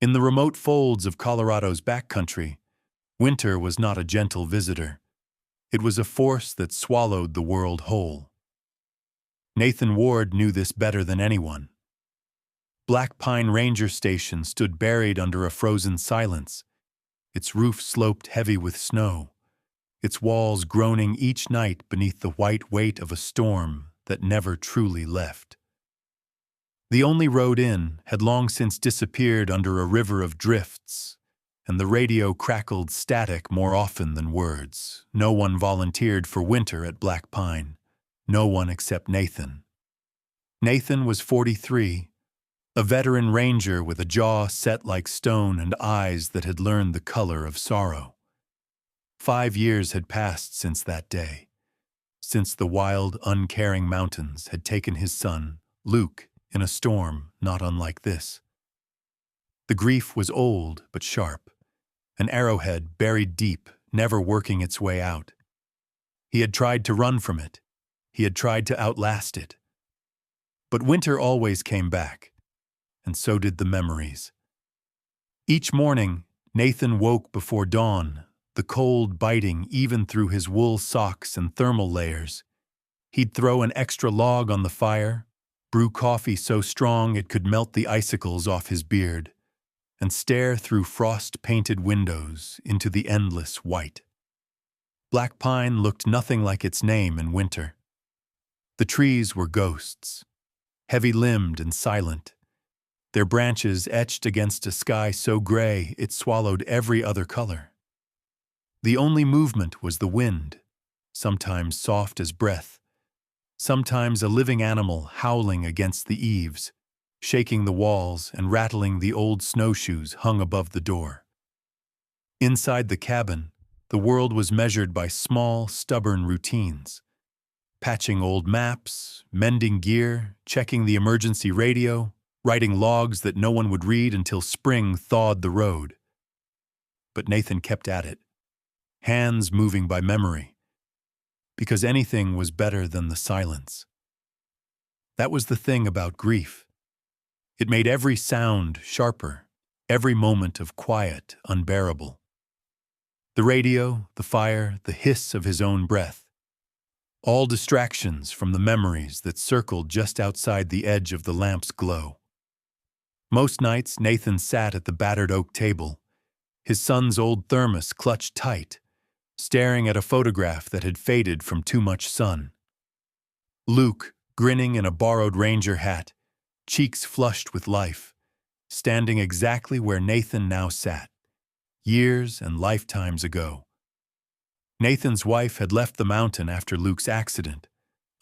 In the remote folds of Colorado's backcountry, winter was not a gentle visitor. It was a force that swallowed the world whole. Nathan Ward knew this better than anyone. Black Pine Ranger Station stood buried under a frozen silence, its roof sloped heavy with snow, its walls groaning each night beneath the white weight of a storm that never truly left. The only road in had long since disappeared under a river of drifts, and the radio crackled static more often than words. No one volunteered for winter at Black Pine. No one except Nathan. Nathan was 43, a veteran ranger with a jaw set like stone and eyes that had learned the color of sorrow. 5 years had passed since that day, since the wild, uncaring mountains had taken his son, Luke, in a storm not unlike this. The grief was old but sharp, an arrowhead buried deep, never working its way out. He had tried to run from it. He had tried to outlast it. But winter always came back, and so did the memories. Each morning, Nathan woke before dawn, the cold biting even through his wool socks and thermal layers. He'd throw an extra log on the fire, brew coffee so strong it could melt the icicles off his beard, and stare through frost-painted windows into the endless white. Black Pine looked nothing like its name in winter. The trees were ghosts, heavy-limbed and silent, their branches etched against a sky so gray it swallowed every other color. The only movement was the wind, sometimes soft as breath, sometimes a living animal howling against the eaves, shaking the walls and rattling the old snowshoes hung above the door. Inside the cabin, the world was measured by small, stubborn routines. Patching old maps, mending gear, checking the emergency radio, writing logs that no one would read until spring thawed the road. But Nathan kept at it, hands moving by memory, because anything was better than the silence. That was the thing about grief. It made every sound sharper, every moment of quiet unbearable. The radio, the fire, the hiss of his own breath, all distractions from the memories that circled just outside the edge of the lamp's glow. Most nights, Nathan sat at the battered oak table, his son's old thermos clutched tight, staring at a photograph that had faded from too much sun. Luke, grinning in a borrowed ranger hat, cheeks flushed with life, standing exactly where Nathan now sat, years and lifetimes ago. Nathan's wife had left the mountain after Luke's accident,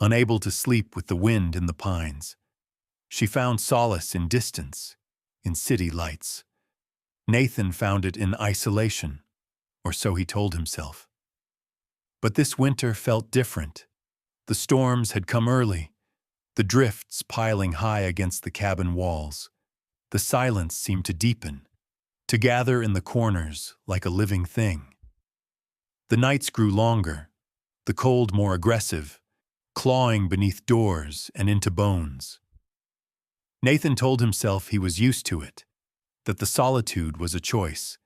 unable to sleep with the wind in the pines. She found solace in distance, in city lights. Nathan found it in isolation, or so he told himself. But this winter felt different. The storms had come early, the drifts piling high against the cabin walls. The silence seemed to deepen, to gather in the corners like a living thing. The nights grew longer, the cold more aggressive, clawing beneath doors and into bones. Nathan told himself he was used to it, that the solitude was a choice.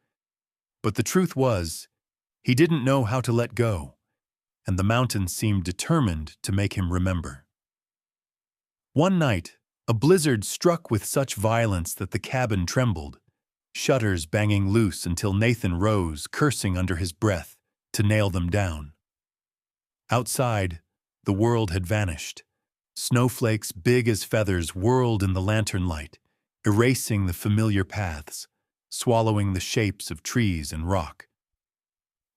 But the truth was, he didn't know how to let go, and the mountain seemed determined to make him remember. One night, a blizzard struck with such violence that the cabin trembled, shutters banging loose until Nathan rose, cursing under his breath, to nail them down. Outside, the world had vanished. Snowflakes big as feathers whirled in the lantern light, erasing the familiar paths, swallowing the shapes of trees and rock.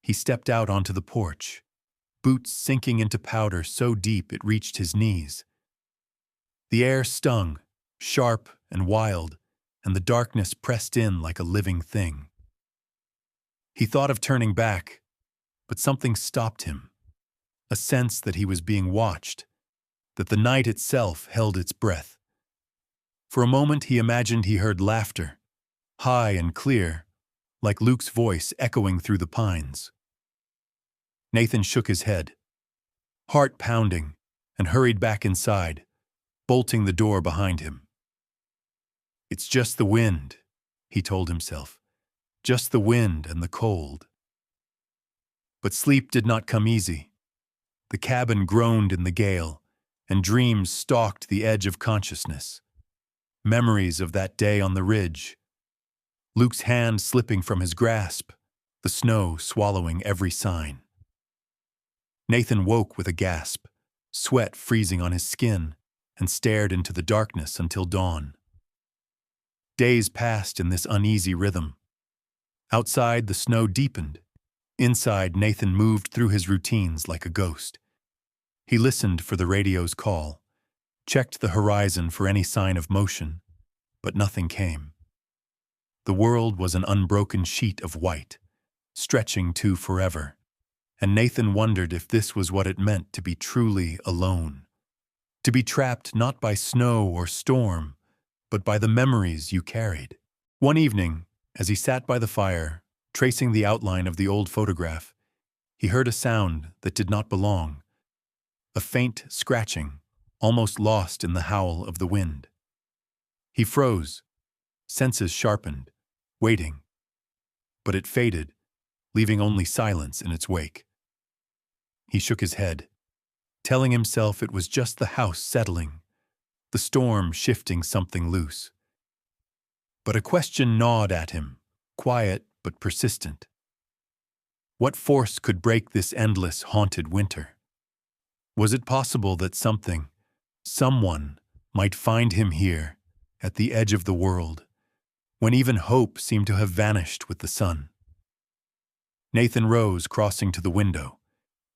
He stepped out onto the porch, boots sinking into powder so deep it reached his knees. The air stung, sharp and wild, and the darkness pressed in like a living thing. He thought of turning back, but something stopped him, a sense that he was being watched, that the night itself held its breath. For a moment he imagined he heard laughter, high and clear, like Luke's voice echoing through the pines. Nathan shook his head, heart pounding, and hurried back inside, bolting the door behind him. "It's just the wind," he told himself. Just the wind and the cold. But sleep did not come easy. The cabin groaned in the gale, and dreams stalked the edge of consciousness. Memories of that day on the ridge, Luke's hand slipping from his grasp, the snow swallowing every sign. Nathan woke with a gasp, sweat freezing on his skin, and stared into the darkness until dawn. Days passed in this uneasy rhythm. Outside, the snow deepened. Inside, Nathan moved through his routines like a ghost. He listened for the radio's call, checked the horizon for any sign of motion, but nothing came. The world was an unbroken sheet of white, stretching to forever, and Nathan wondered if this was what it meant to be truly alone. To be trapped not by snow or storm, but by the memories you carried. One evening, as he sat by the fire, tracing the outline of the old photograph, he heard a sound that did not belong. A faint scratching, almost lost in the howl of the wind. He froze, senses sharpened, waiting. But it faded, leaving only silence in its wake. He shook his head, telling himself it was just the house settling, the storm shifting something loose. But a question gnawed at him, quiet but persistent. What force could break this endless, haunted winter? Was it possible that someone might find him here, at the edge of the world, when even hope seemed to have vanished with the sun? Nathan rose, crossing to the window,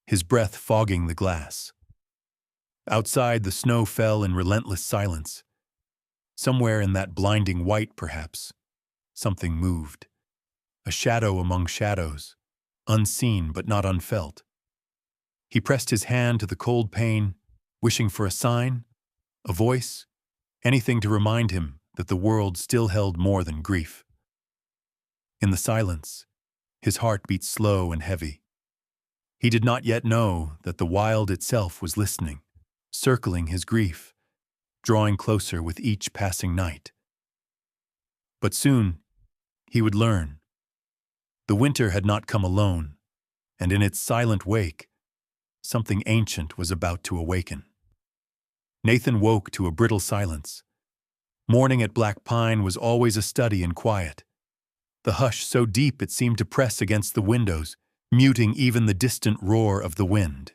his breath fogging the glass. Outside, the snow fell in relentless silence. Somewhere in that blinding white, perhaps, something moved. A shadow among shadows, unseen but not unfelt. He pressed his hand to the cold pane, wishing for a sign, a voice, anything to remind him that the world still held more than grief. In the silence, his heart beat slow and heavy. He did not yet know that the wild itself was listening, circling his grief, drawing closer with each passing night. But soon, he would learn. The winter had not come alone, and in its silent wake, something ancient was about to awaken. Nathan woke to a brittle silence. Morning at Black Pine was always a study in quiet. The hush so deep it seemed to press against the windows, muting even the distant roar of the wind.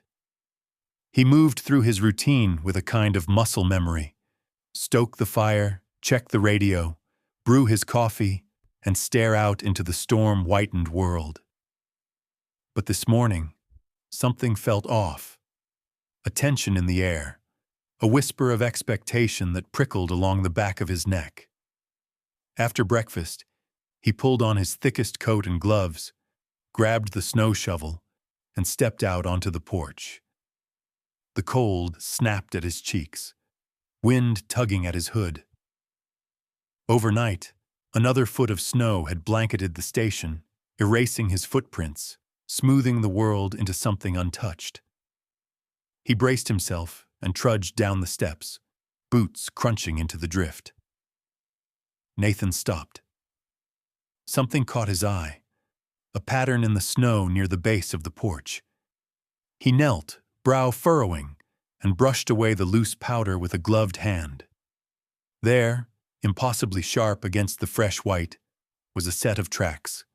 He moved through his routine with a kind of muscle memory. Stoke the fire, check the radio, brew his coffee, and stare out into the storm-whitened world. But this morning, something felt off. A tension in the air, a whisper of expectation that prickled along the back of his neck. After breakfast, he pulled on his thickest coat and gloves, grabbed the snow shovel, and stepped out onto the porch. The cold snapped at his cheeks, wind tugging at his hood. Overnight, another foot of snow had blanketed the station, erasing his footprints, smoothing the world into something untouched. He braced himself and trudged down the steps, boots crunching into the drift. Nathan stopped. Something caught his eye, a pattern in the snow near the base of the porch. He knelt, brow furrowing, and brushed away the loose powder with a gloved hand. There, impossibly sharp against the fresh white, was a set of tracks.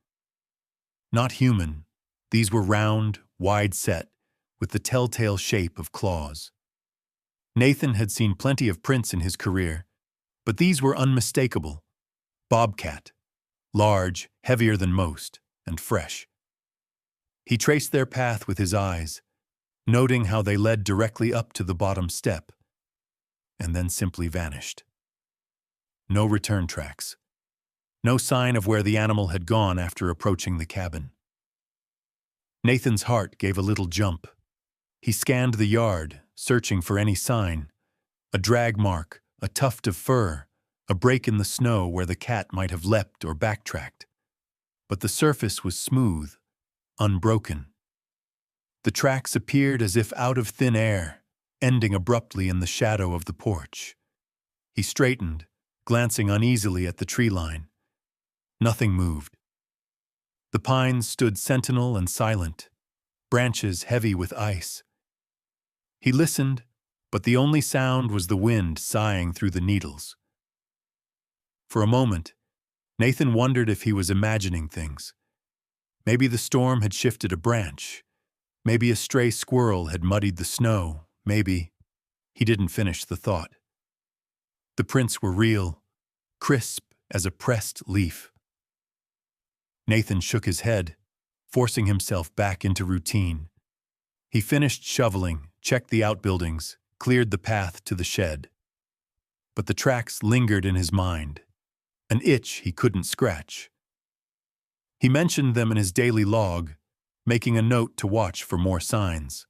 Not human, these were round, wide set, with the telltale shape of claws. Nathan had seen plenty of prints in his career, but these were unmistakable. Bobcat, large, heavier than most, and fresh. He traced their path with his eyes, noting how they led directly up to the bottom step, and then simply vanished. No return tracks. No sign of where the animal had gone after approaching the cabin. Nathan's heart gave a little jump. He scanned the yard, searching for any sign. A drag mark, a tuft of fur, a break in the snow where the cat might have leapt or backtracked. But the surface was smooth, unbroken. The tracks appeared as if out of thin air, ending abruptly in the shadow of the porch. He straightened, glancing uneasily at the tree line. Nothing moved. The pines stood sentinel and silent, branches heavy with ice. He listened, but the only sound was the wind sighing through the needles. For a moment, Nathan wondered if he was imagining things. Maybe the storm had shifted a branch. Maybe a stray squirrel had muddied the snow. Maybe. He didn't finish the thought. The prints were real, crisp as a pressed leaf. Nathan shook his head, forcing himself back into routine. He finished shoveling, checked the outbuildings, cleared the path to the shed. But the tracks lingered in his mind, an itch he couldn't scratch. He mentioned them in his daily log, making a note to watch for more signs.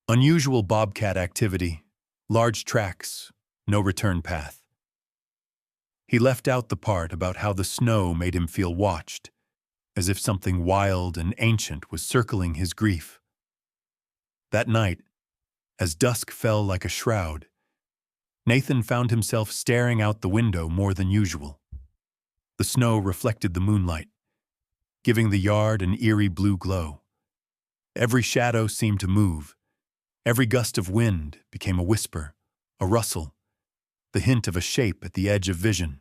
Unusual bobcat activity, large tracks, no return path. He left out the part about how the snow made him feel watched, as if something wild and ancient was circling his grief. That night, as dusk fell like a shroud, Nathan found himself staring out the window more than usual. The snow reflected the moonlight, giving the yard an eerie blue glow. Every shadow seemed to move. Every gust of wind became a whisper, a rustle, the hint of a shape at the edge of vision.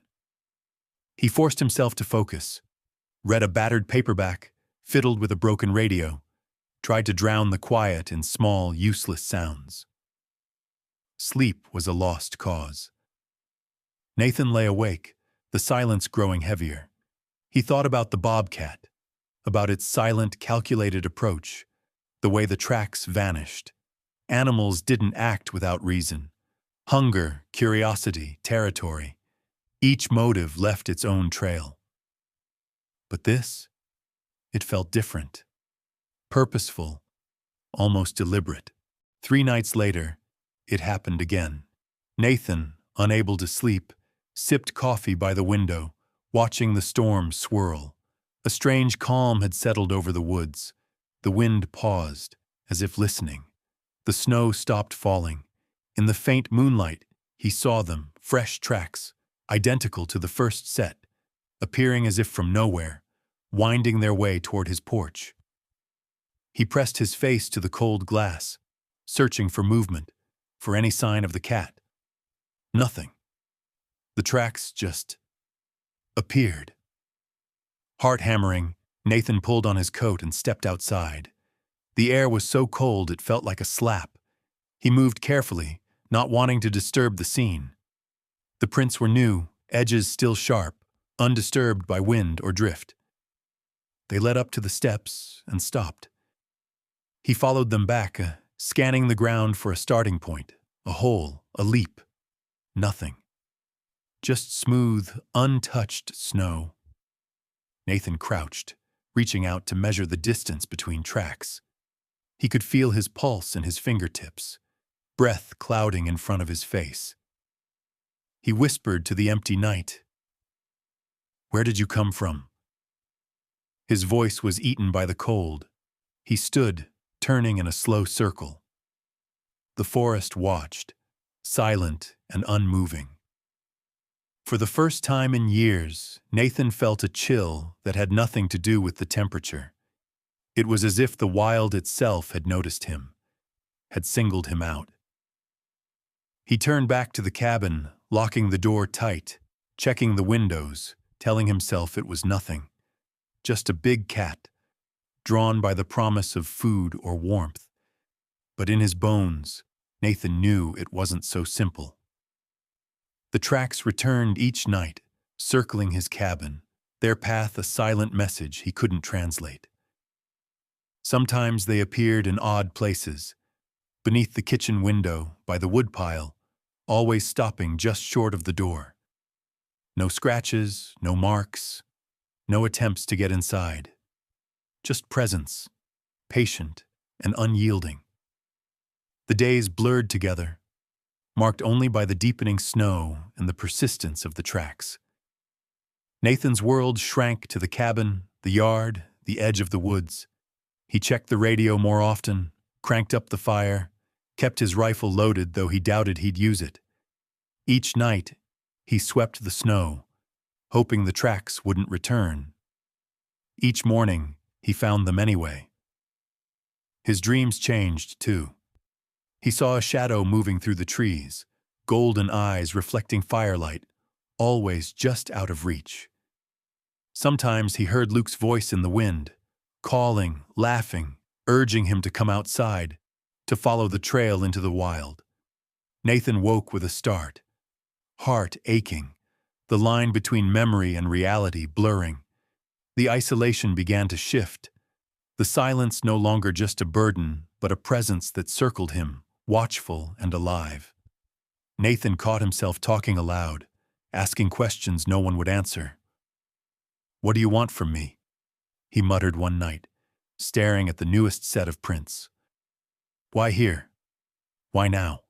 He forced himself to focus, read a battered paperback, fiddled with a broken radio, tried to drown the quiet in small, useless sounds. Sleep was a lost cause. Nathan lay awake, the silence growing heavier. He thought about the bobcat, about its silent, calculated approach, the way the tracks vanished. Animals didn't act without reason. Hunger, curiosity, territory. Each motive left its own trail. But this, it felt different. Purposeful, almost deliberate. 3 nights later, it happened again. Nathan, unable to sleep, sipped coffee by the window, watching the storm swirl. A strange calm had settled over the woods. The wind paused, as if listening. The snow stopped falling. In the faint moonlight, he saw them, fresh tracks, identical to the first set, appearing as if from nowhere, winding their way toward his porch. He pressed his face to the cold glass, searching for movement, for any sign of the cat. Nothing. The tracks just appeared. Heart hammering, Nathan pulled on his coat and stepped outside. The air was so cold it felt like a slap. He moved carefully, not wanting to disturb the scene. The prints were new, edges still sharp, undisturbed by wind or drift. They led up to the steps and stopped. He followed them back, scanning the ground for a starting point, a hole, a leap. Nothing. Just smooth, untouched snow. Nathan crouched, reaching out to measure the distance between tracks. He could feel his pulse in his fingertips, breath clouding in front of his face. He whispered to the empty night, "Where did you come from?" His voice was eaten by the cold. He stood, turning in a slow circle. The forest watched, silent and unmoving. For the first time in years, Nathan felt a chill that had nothing to do with the temperature. It was as if the wild itself had noticed him, had singled him out. He turned back to the cabin, locking the door tight, checking the windows, telling himself it was nothing. Just a big cat, drawn by the promise of food or warmth. But in his bones, Nathan knew it wasn't so simple. The tracks returned each night, circling his cabin, their path a silent message he couldn't translate. Sometimes they appeared in odd places, beneath the kitchen window, by the woodpile, always stopping just short of the door. No scratches, no marks, no attempts to get inside. Just presence, patient and unyielding. The days blurred together, marked only by the deepening snow and the persistence of the tracks. Nathan's world shrank to the cabin, the yard, the edge of the woods. He checked the radio more often, cranked up the fire, kept his rifle loaded though he doubted he'd use it. Each night, he swept the snow, hoping the tracks wouldn't return. Each morning, he found them anyway. His dreams changed, too. He saw a shadow moving through the trees, golden eyes reflecting firelight, always just out of reach. Sometimes he heard Luke's voice in the wind, calling, laughing, urging him to come outside, to follow the trail into the wild. Nathan woke with a start, heart aching, the line between memory and reality blurring. The isolation began to shift, the silence no longer just a burden, but a presence that circled him, watchful and alive. Nathan caught himself talking aloud, asking questions no one would answer. "What do you want from me?" he muttered one night, staring at the newest set of prints. "Why here? Why now?"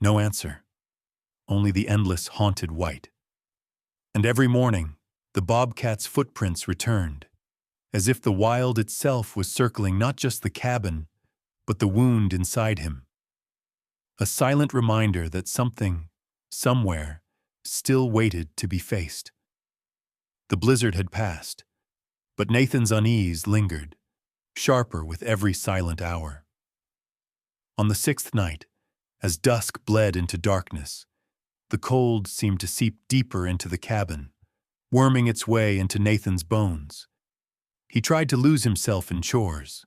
No answer, only the endless haunted white. And every morning, the bobcat's footprints returned, as if the wild itself was circling not just the cabin, but the wound inside him. A silent reminder that something, somewhere, still waited to be faced. The blizzard had passed, but Nathan's unease lingered, sharper with every silent hour. On the 6th night, as dusk bled into darkness, the cold seemed to seep deeper into the cabin, worming its way into Nathan's bones. He tried to lose himself in chores,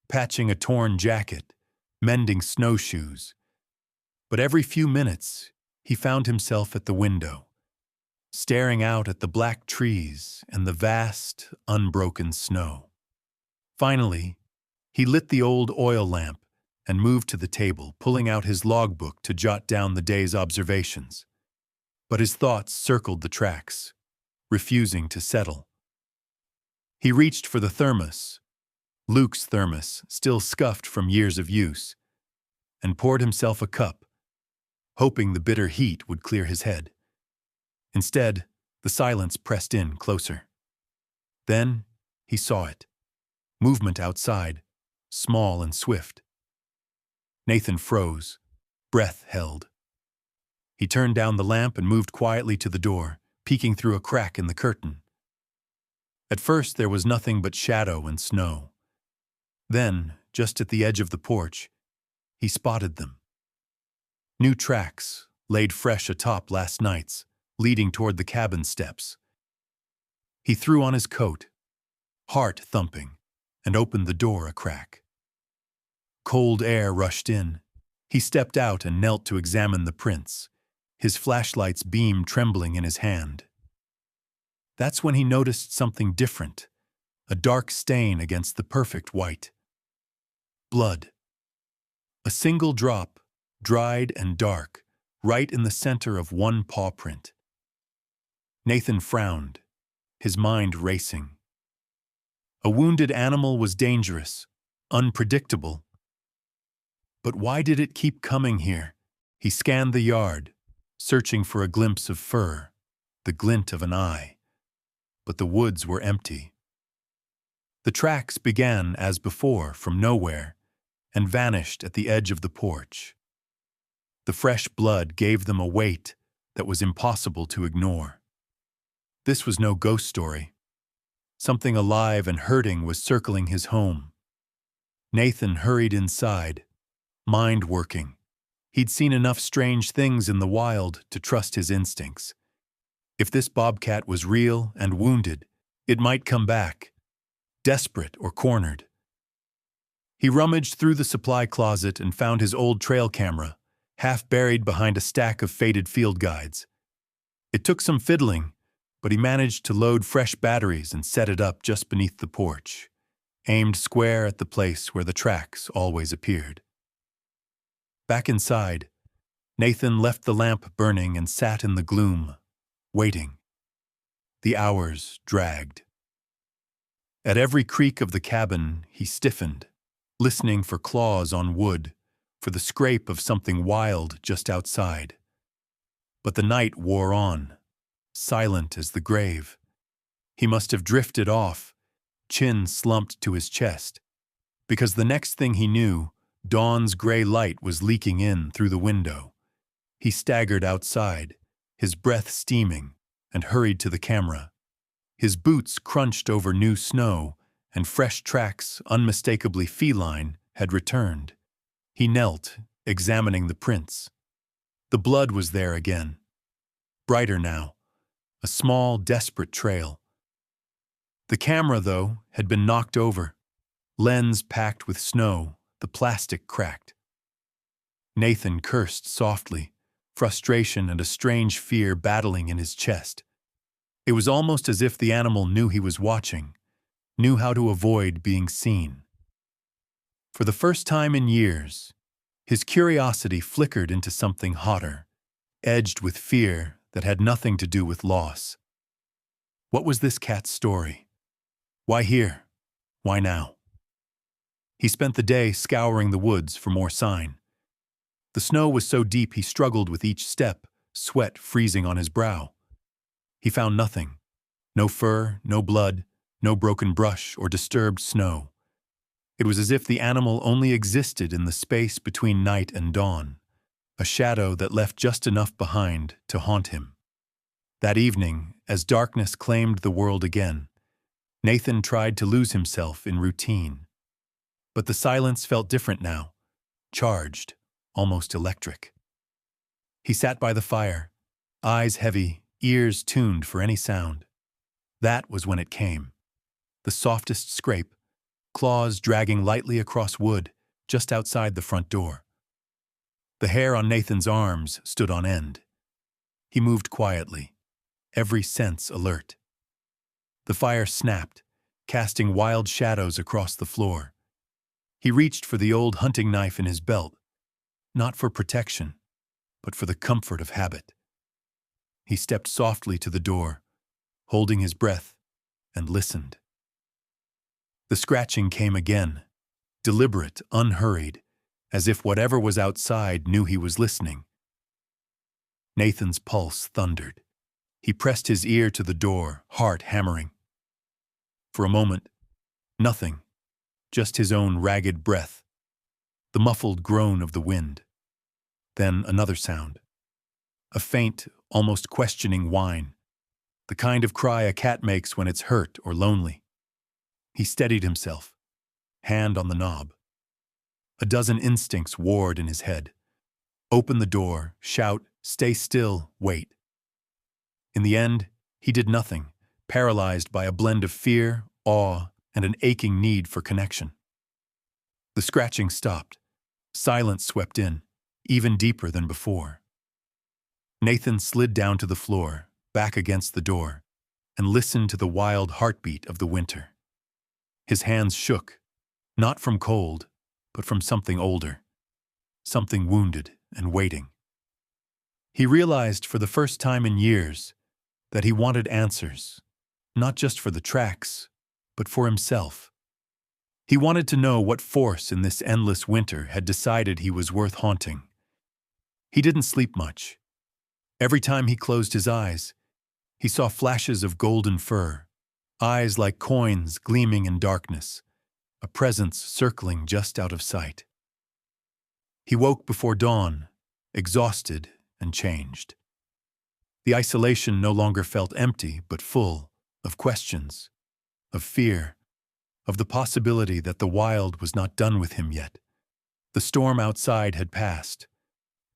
patching a torn jacket, mending snowshoes. But every few minutes, he found himself at the window, staring out at the black trees and the vast, unbroken snow. Finally, he lit the old oil lamp and moved to the table, pulling out his logbook to jot down the day's observations. But his thoughts circled the tracks, refusing to settle. He reached for the thermos, Luke's thermos, still scuffed from years of use, and poured himself a cup, hoping the bitter heat would clear his head. Instead, the silence pressed in closer. Then he saw it. Movement outside, small and swift. Nathan froze, breath held. He turned down the lamp and moved quietly to the door, peeking through a crack in the curtain. At first there was nothing but shadow and snow. Then, just at the edge of the porch, he spotted them. New tracks, laid fresh atop last night's, leading toward the cabin steps. He threw on his coat, heart thumping, and opened the door a crack. Cold air rushed in. He stepped out and knelt to examine the prints, his flashlight's beam trembling in his hand. That's when he noticed something different, a dark stain against the perfect white. Blood. A single drop, dried and dark, right in the center of one paw print. Nathan frowned, his mind racing. A wounded animal was dangerous, unpredictable. But why did it keep coming here? He scanned the yard, searching for a glimpse of fur, the glint of an eye. But the woods were empty. The tracks began, as before, from nowhere, and vanished at the edge of the porch. The fresh blood gave them a weight that was impossible to ignore. This was no ghost story. Something alive and hurting was circling his home. Nathan hurried inside, mind working. He'd seen enough strange things in the wild to trust his instincts. If this bobcat was real and wounded, it might come back, desperate or cornered. He rummaged through the supply closet and found his old trail camera, half buried behind a stack of faded field guides. It took some fiddling, but he managed to load fresh batteries and set it up just beneath the porch, aimed square at the place where the tracks always appeared. Back inside, Nathan left the lamp burning and sat in the gloom, waiting. The hours dragged. At every creak of the cabin, he stiffened, listening for claws on wood, for the scrape of something wild just outside. But the night wore on, silent as the grave. He must have drifted off, chin slumped to his chest, because the next thing he knew, dawn's gray light was leaking in through the window. He staggered outside, his breath steaming, and hurried to the camera. His boots crunched over new snow, and fresh tracks, unmistakably feline, had returned. He knelt, examining the prints. The blood was there again. Brighter now. A small, desperate trail. The camera, though, had been knocked over. Lens packed with snow, the plastic cracked. Nathan cursed softly, frustration and a strange fear battling in his chest. It was almost as if the animal knew he was watching, knew how to avoid being seen. For the first time in years, his curiosity flickered into something hotter, edged with fear that had nothing to do with loss. What was this cat's story? Why here? Why now? He spent the day scouring the woods for more sign. The snow was so deep he struggled with each step, sweat freezing on his brow. He found nothing. No fur, no blood, no broken brush or disturbed snow. It was as if the animal only existed in the space between night and dawn, a shadow that left just enough behind to haunt him. That evening, as darkness claimed the world again, Nathan tried to lose himself in routine. But the silence felt different now, charged, almost electric. He sat by the fire, eyes heavy, ears tuned for any sound. That was when it came. The softest scrape, claws dragging lightly across wood just outside the front door. The hair on Nathan's arms stood on end. He moved quietly, every sense alert. The fire snapped, casting wild shadows across the floor. He reached for the old hunting knife in his belt, not for protection, but for the comfort of habit. He stepped softly to the door, holding his breath, and listened. The scratching came again, deliberate, unhurried, as if whatever was outside knew he was listening. Nathan's pulse thundered. He pressed his ear to the door, heart hammering. For a moment, nothing, just his own ragged breath, the muffled groan of the wind. Then another sound. A faint, almost questioning whine, the kind of cry a cat makes when it's hurt or lonely. He steadied himself, hand on the knob. A dozen instincts warred in his head. Open the door, shout, stay still, wait. In the end, he did nothing, paralyzed by a blend of fear, awe, and an aching need for connection. The scratching stopped. Silence swept in, even deeper than before. Nathan slid down to the floor, back against the door, and listened to the wild heartbeat of the winter. His hands shook, not from cold, but from something older, something wounded and waiting. He realized for the first time in years that he wanted answers, not just for the tracks, but for himself. He wanted to know what force in this endless winter had decided he was worth haunting. He didn't sleep much. Every time he closed his eyes, he saw flashes of golden fur, eyes like coins gleaming in darkness, a presence circling just out of sight. He woke before dawn, exhausted and changed. The isolation no longer felt empty, but full of questions, of fear, of the possibility that the wild was not done with him yet. The storm outside had passed,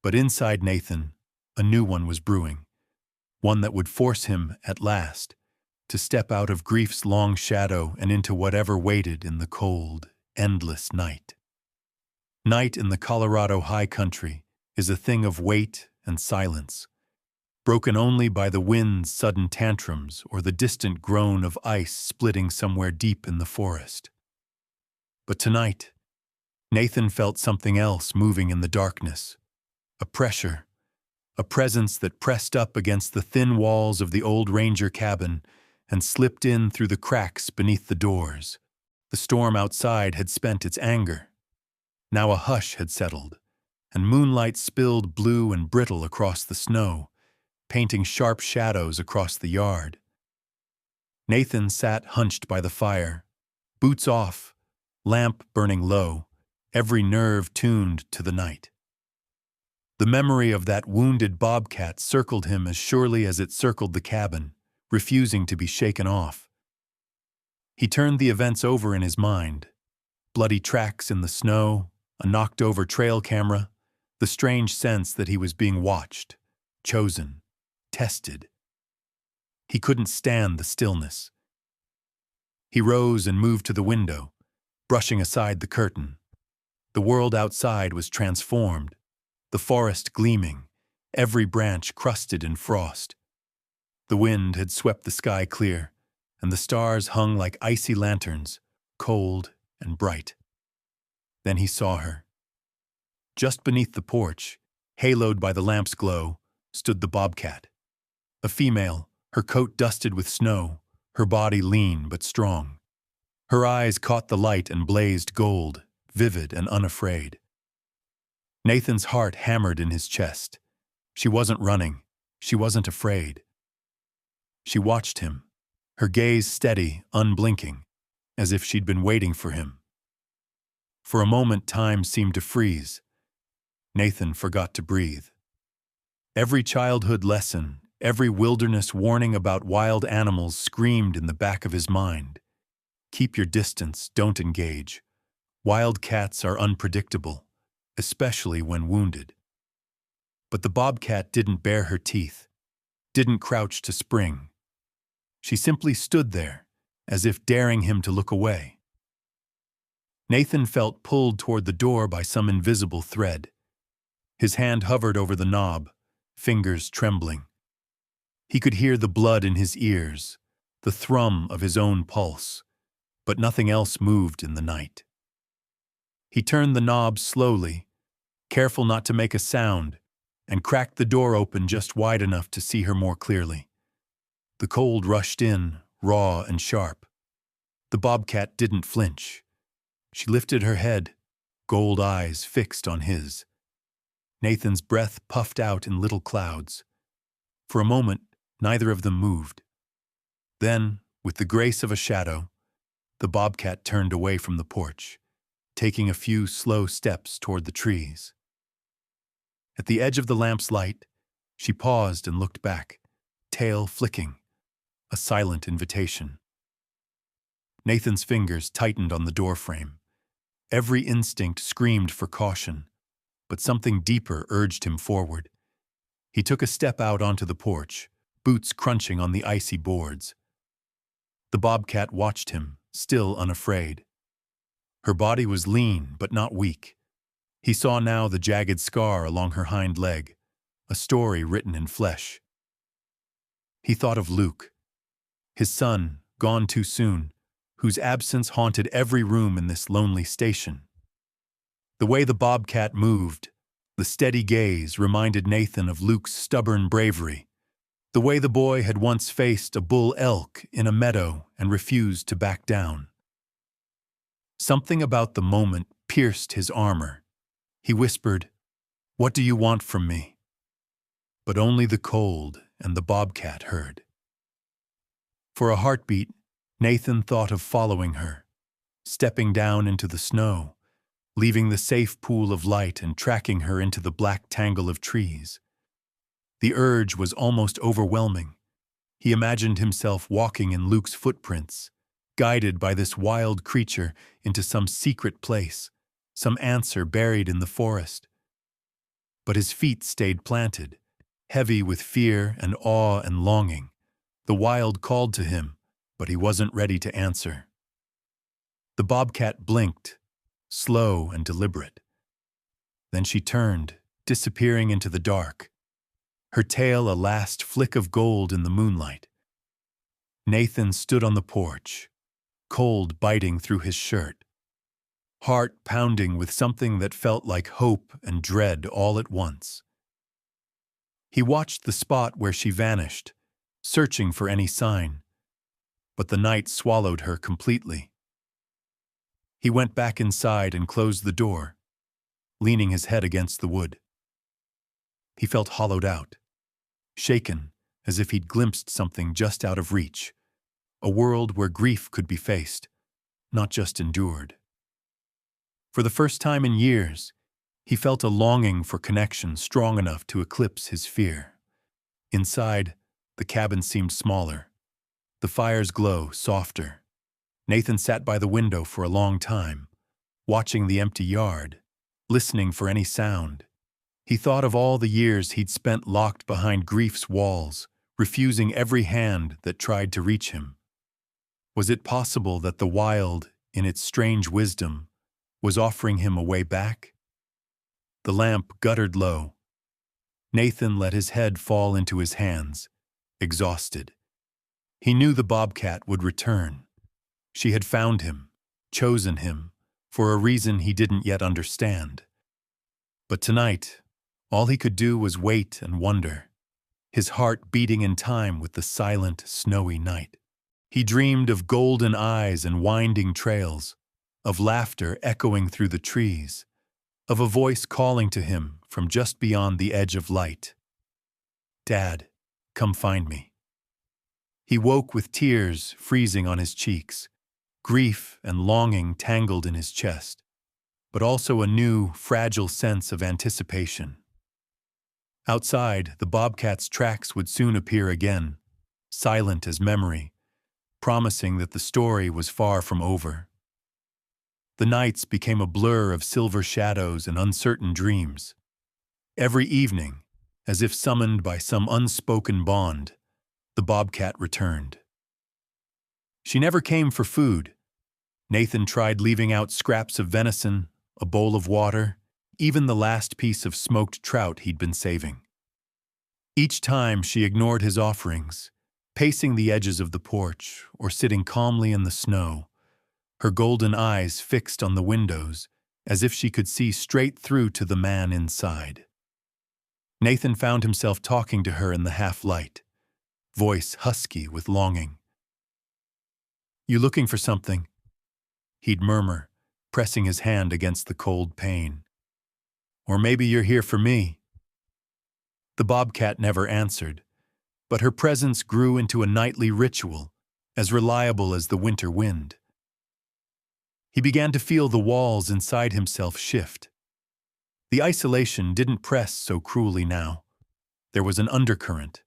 but inside Nathan, a new one was brewing, one that would force him, at last, to step out of grief's long shadow and into whatever waited in the cold, endless night. Night in the Colorado high country is a thing of weight and silence, broken only by the wind's sudden tantrums or the distant groan of ice splitting somewhere deep in the forest. But tonight, Nathan felt something else moving in the darkness, a pressure, a presence that pressed up against the thin walls of the old ranger cabin and slipped in through the cracks beneath the doors. The storm outside had spent its anger. Now a hush had settled, and moonlight spilled blue and brittle across the snow, painting sharp shadows across the yard. Nathan sat hunched by the fire, boots off, lamp burning low, every nerve tuned to the night. The memory of that wounded bobcat circled him as surely as it circled the cabin, refusing to be shaken off. He turned the events over in his mind. Bloody tracks in the snow, a knocked-over trail camera, the strange sense that he was being watched, chosen, tested. He couldn't stand the stillness. He rose and moved to the window, brushing aside the curtain. The world outside was transformed, the forest gleaming, every branch crusted in frost. The wind had swept the sky clear, and the stars hung like icy lanterns, cold and bright. Then he saw her. Just beneath the porch, haloed by the lamp's glow, stood the bobcat. A female, her coat dusted with snow, her body lean but strong. Her eyes caught the light and blazed gold, vivid and unafraid. Nathan's heart hammered in his chest. She wasn't running. She wasn't afraid. She watched him, her gaze steady, unblinking, as if she'd been waiting for him. For a moment, time seemed to freeze. Nathan forgot to breathe. Every childhood lesson, every wilderness warning about wild animals screamed in the back of his mind. Keep your distance, don't engage. Wild cats are unpredictable, especially when wounded. But the bobcat didn't bare her teeth, didn't crouch to spring. She simply stood there, as if daring him to look away. Nathan felt pulled toward the door by some invisible thread. His hand hovered over the knob, fingers trembling. He could hear the blood in his ears, the thrum of his own pulse, but nothing else moved in the night. He turned the knob slowly, careful not to make a sound, and cracked the door open just wide enough to see her more clearly. The cold rushed in, raw and sharp. The bobcat didn't flinch. She lifted her head, gold eyes fixed on his. Nathan's breath puffed out in little clouds. For a moment, neither of them moved. Then, with the grace of a shadow, the bobcat turned away from the porch, taking a few slow steps toward the trees. At the edge of the lamp's light, she paused and looked back, tail flicking, a silent invitation. Nathan's fingers tightened on the doorframe. Every instinct screamed for caution, but something deeper urged him forward. He took a step out onto the porch, boots crunching on the icy boards. The bobcat watched him, still unafraid. Her body was lean but not weak. He saw now the jagged scar along her hind leg, a story written in flesh. He thought of Luke, his son, gone too soon, whose absence haunted every room in this lonely station. The way the bobcat moved, the steady gaze, reminded Nathan of Luke's stubborn bravery. The way the boy had once faced a bull elk in a meadow and refused to back down. Something about the moment pierced his armor. He whispered, "What do you want from me?" But only the cold and the bobcat heard. For a heartbeat, Nathan thought of following her, stepping down into the snow, leaving the safe pool of light and tracking her into the black tangle of trees. The urge was almost overwhelming. He imagined himself walking in Luke's footprints, guided by this wild creature into some secret place, some answer buried in the forest. But his feet stayed planted, heavy with fear and awe and longing. The wild called to him, but he wasn't ready to answer. The bobcat blinked, slow and deliberate. Then she turned, disappearing into the dark, her tail a last flick of gold in the moonlight. Nathan stood on the porch, cold biting through his shirt, heart pounding with something that felt like hope and dread all at once. He watched the spot where she vanished, searching for any sign, but the night swallowed her completely. He went back inside and closed the door, leaning his head against the wood. He felt hollowed out, shaken as if he'd glimpsed something just out of reach, a world where grief could be faced, not just endured. For the first time in years, He felt a longing for connection strong enough to eclipse his fear. Inside, the cabin seemed smaller, the fire's glow softer. Nathan sat by the window for a long time, watching the empty yard, listening for any sound. He thought of all the years he'd spent locked behind grief's walls, refusing every hand that tried to reach him. Was it possible that the wild, in its strange wisdom, was offering him a way back? The lamp guttered low. Nathan let his head fall into his hands, exhausted. He knew the Bobcat would return. She had found him, chosen him, for a reason he didn't yet understand. But tonight, all he could do was wait and wonder, his heart beating in time with the silent, snowy night. He dreamed of golden eyes and winding trails, of laughter echoing through the trees, of a voice calling to him from just beyond the edge of light. "Dad, come find me." He woke with tears freezing on his cheeks, grief and longing tangled in his chest, but also a new, fragile sense of anticipation. Outside, the Bobcat's tracks would soon appear again, silent as memory, promising that the story was far from over. The nights became a blur of silver shadows and uncertain dreams. Every evening, as if summoned by some unspoken bond, the Bobcat returned. She never came for food. Nathan tried leaving out scraps of venison, a bowl of water, even the last piece of smoked trout he'd been saving. Each time she ignored his offerings, pacing the edges of the porch or sitting calmly in the snow, her golden eyes fixed on the windows as if she could see straight through to the man inside. Nathan found himself talking to her in the half-light, voice husky with longing. "You looking for something?" He'd murmur, pressing his hand against the cold pane. "Or maybe you're here for me." The Bobcat never answered, but her presence grew into a nightly ritual, as reliable as the winter wind. He began to feel the walls inside himself shift. The isolation didn't press so cruelly now. There was an undercurrent,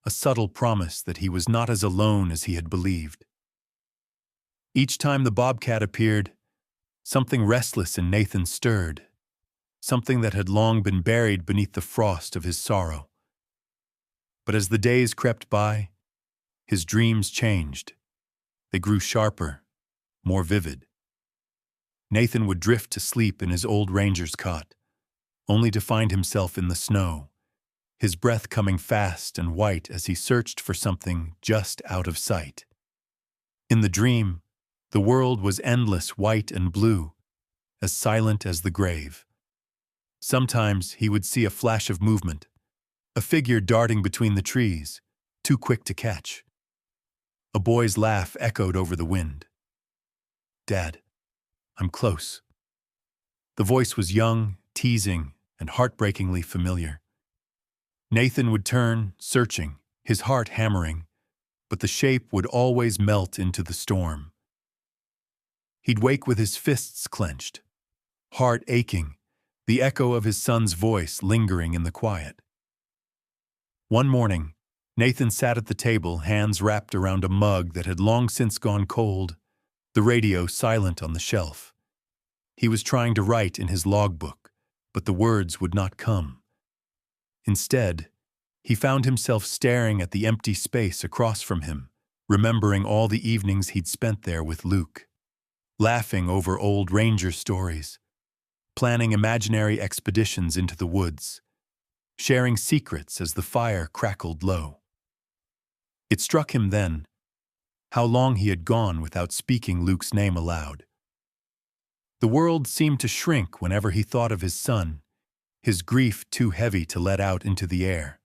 a subtle promise that he was not as alone as he had believed. Each time the Bobcat appeared, something restless in Nathan stirred, something that had long been buried beneath the frost of his sorrow. But as the days crept by, his dreams changed. They grew sharper, more vivid. Nathan would drift to sleep in his old ranger's cot, only to find himself in the snow, his breath coming fast and white as he searched for something just out of sight. In the dream, the world was endless white and blue, as silent as the grave. Sometimes he would see a flash of movement, a figure darting between the trees, too quick to catch. A boy's laugh echoed over the wind. "Dad, I'm close." The voice was young, teasing, and heartbreakingly familiar. Nathan would turn, searching, his heart hammering, but the shape would always melt into the storm. He'd wake with his fists clenched, heart aching, the echo of his son's voice lingering in the quiet. One morning, Nathan sat at the table, hands wrapped around a mug that had long since gone cold, the radio silent on the shelf. He was trying to write in his logbook, but the words would not come. Instead, he found himself staring at the empty space across from him, remembering all the evenings he'd spent there with Luke, laughing over old ranger stories, planning imaginary expeditions into the woods, sharing secrets as the fire crackled low. It struck him then how long he had gone without speaking Luke's name aloud. The world seemed to shrink whenever he thought of his son, his grief too heavy to let out into the air.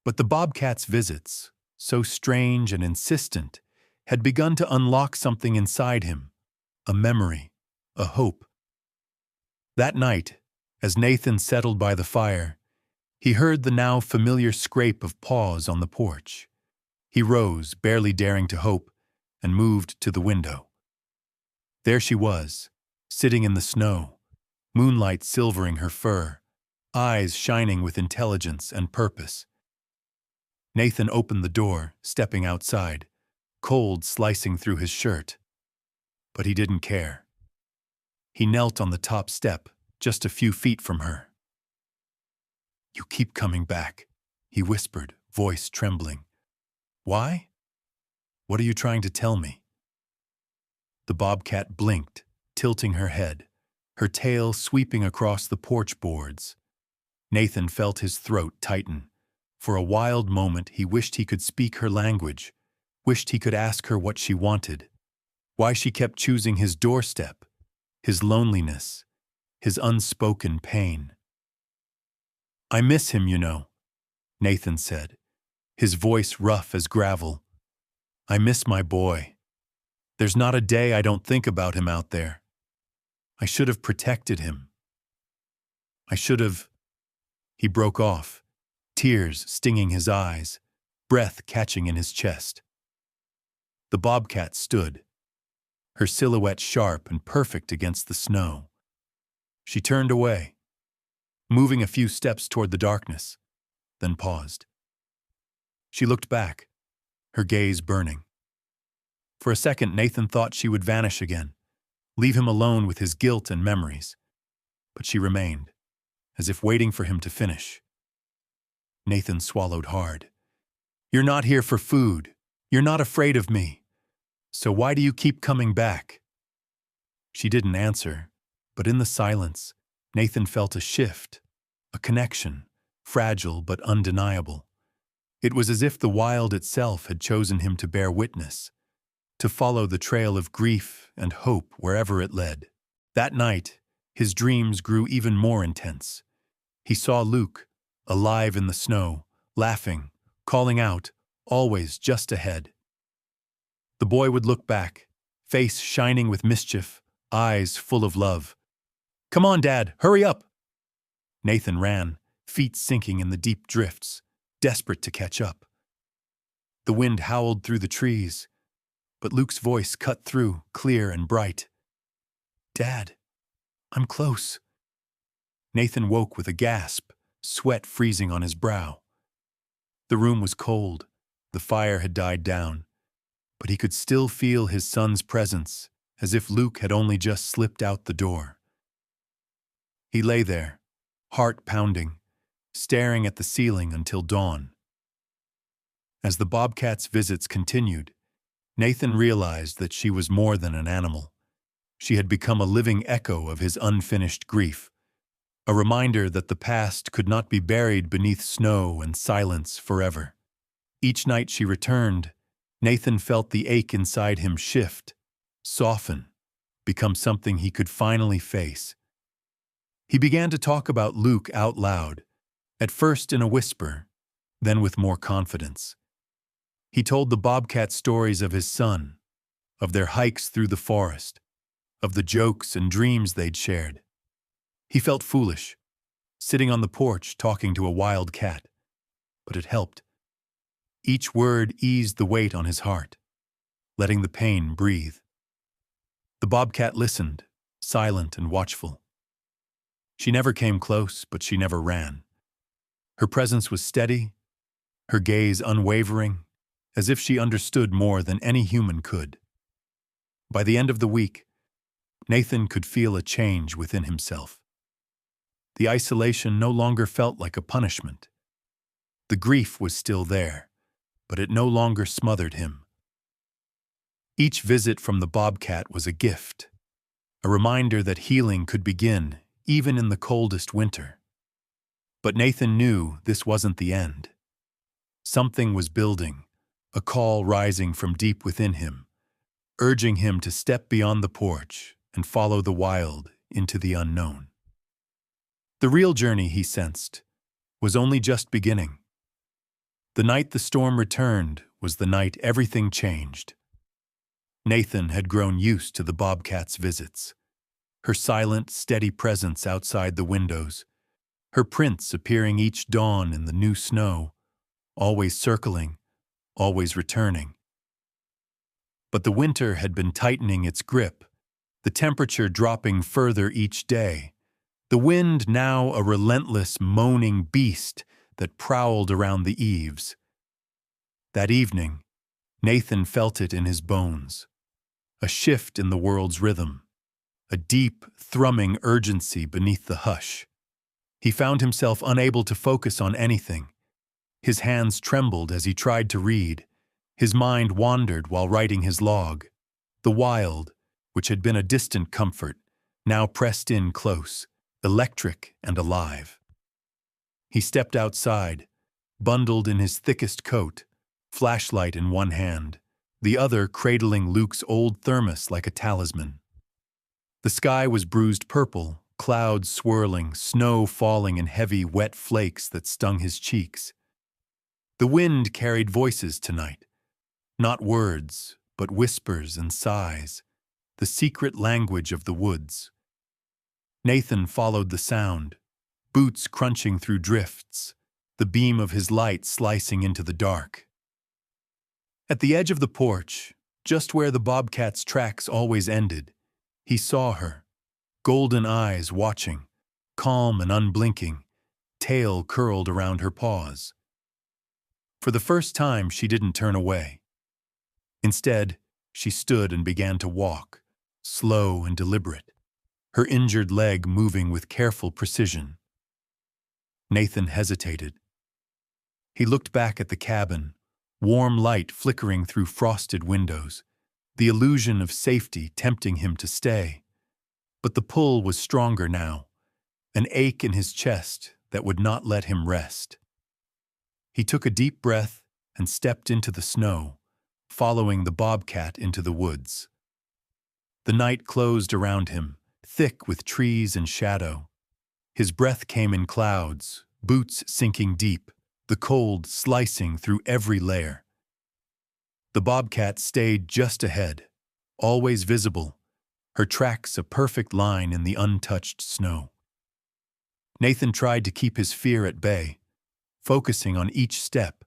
But the Bobcat's visits, so strange and insistent, had begun to unlock something inside him, a memory, a hope. That night, as Nathan settled by the fire, he heard the now familiar scrape of paws on the porch. He rose, barely daring to hope, and moved to the window. There she was, sitting in the snow, moonlight silvering her fur, eyes shining with intelligence and purpose. Nathan opened the door, stepping outside, cold slicing through his shirt. But he didn't care. He knelt on the top step, just a few feet from her. "You keep coming back," he whispered, voice trembling. "Why? What are you trying to tell me?" The bobcat blinked, tilting her head, her tail sweeping across the porch boards. Nathan felt his throat tighten. For a wild moment he wished he could speak her language, wished he could ask her what she wanted, why she kept choosing his doorstep, his loneliness, his unspoken pain. "I miss him, you know," Nathan said, his voice rough as gravel. "I miss my boy. There's not a day I don't think about him out there. I should have protected him. I should have—" He broke off, tears stinging his eyes, breath catching in his chest. The bobcat stood, her silhouette sharp and perfect against the snow. She turned away, moving a few steps toward the darkness, then paused. She looked back, her gaze burning. For a second, Nathan thought she would vanish again, leave him alone with his guilt and memories. But she remained, as if waiting for him to finish. Nathan swallowed hard. "You're not here for food. You're not afraid of me. So why do you keep coming back?" She didn't answer, but in the silence, Nathan felt a shift, a connection, fragile but undeniable. It was as if the wild itself had chosen him to bear witness, to follow the trail of grief and hope wherever it led. That night, his dreams grew even more intense. He saw Luke, alive in the snow, laughing, calling out, always just ahead. The boy would look back, face shining with mischief, eyes full of love. "Come on, Dad, hurry up!" Nathan ran, feet sinking in the deep drifts, desperate to catch up. The wind howled through the trees, but Luke's voice cut through, clear and bright. "Dad, I'm close." Nathan woke with a gasp, sweat freezing on his brow. The room was cold, the fire had died down, but he could still feel his son's presence, as if Luke had only just slipped out the door. He lay there, heart pounding, staring at the ceiling until dawn. As the bobcat's visits continued, Nathan realized that she was more than an animal. She had become a living echo of his unfinished grief, a reminder that the past could not be buried beneath snow and silence forever. Each night she returned, Nathan felt the ache inside him shift, soften, become something he could finally face. He began to talk about Luke out loud, at first in a whisper, then with more confidence. He told the bobcat stories of his son, of their hikes through the forest, of the jokes and dreams they'd shared. He felt foolish, sitting on the porch talking to a wild cat, but it helped. Each word eased the weight on his heart, letting the pain breathe. The bobcat listened, silent and watchful. She never came close, but she never ran. Her presence was steady, her gaze unwavering, as if she understood more than any human could. By the end of the week, Nathan could feel a change within himself. The isolation no longer felt like a punishment. The grief was still there, but it no longer smothered him. Each visit from the bobcat was a gift, a reminder that healing could begin even in the coldest winter. But Nathan knew this wasn't the end. Something was building, a call rising from deep within him, urging him to step beyond the porch and follow the wild into the unknown. The real journey, he sensed, was only just beginning. The night the storm returned was the night everything changed. Nathan had grown used to the bobcat's visits, her silent, steady presence outside the windows, her prints appearing each dawn in the new snow, always circling, always returning. But the winter had been tightening its grip, the temperature dropping further each day, The wind now a relentless, moaning beast that prowled around the eaves. That evening, Nathan felt it in his bones. A shift in the world's rhythm. A deep, thrumming urgency beneath the hush. He found himself unable to focus on anything. His hands trembled as he tried to read. His mind wandered while writing his log. The wild, which had been a distant comfort, now pressed in close, electric and alive. He stepped outside, bundled in his thickest coat, flashlight in one hand, the other cradling Luke's old thermos like a talisman. The sky was bruised purple, clouds swirling, snow falling in heavy, wet flakes that stung his cheeks. The wind carried voices tonight. Not words, but whispers and sighs, the secret language of the woods. Nathan followed the sound, boots crunching through drifts, the beam of his light slicing into the dark. At the edge of the porch, just where the bobcat's tracks always ended, he saw her, golden eyes watching, calm and unblinking, tail curled around her paws. For the first time, she didn't turn away. Instead, she stood and began to walk, slow and deliberate, her injured leg moving with careful precision. Nathan hesitated. He looked back at the cabin, warm light flickering through frosted windows, the illusion of safety tempting him to stay. But the pull was stronger now, an ache in his chest that would not let him rest. He took a deep breath and stepped into the snow, following the bobcat into the woods. The night closed around him, thick with trees and shadow. His breath came in clouds, boots sinking deep, the cold slicing through every layer. The bobcat stayed just ahead, always visible, her tracks a perfect line in the untouched snow. Nathan tried to keep his fear at bay, focusing on each step,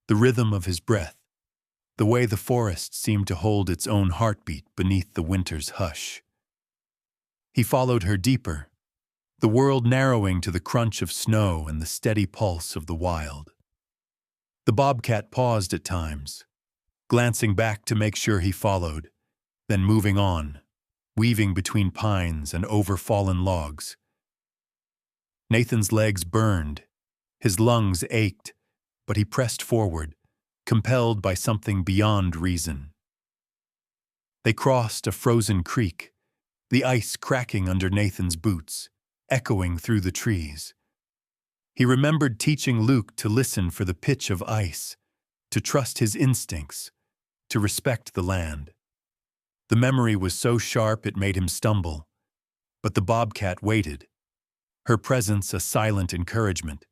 the rhythm of his breath, the way the forest seemed to hold its own heartbeat beneath the winter's hush. He followed her deeper, the world narrowing to the crunch of snow and the steady pulse of the wild. The bobcat paused at times, glancing back to make sure he followed, then moving on, weaving between pines and over fallen logs. Nathan's legs burned, his lungs ached, but he pressed forward, compelled by something beyond reason. They crossed a frozen creek, the ice cracking under Nathan's boots, echoing through the trees. He remembered teaching Luke to listen for the pitch of ice, to trust his instincts, to respect the land. The memory was so sharp it made him stumble, but the bobcat waited, her presence a silent encouragement.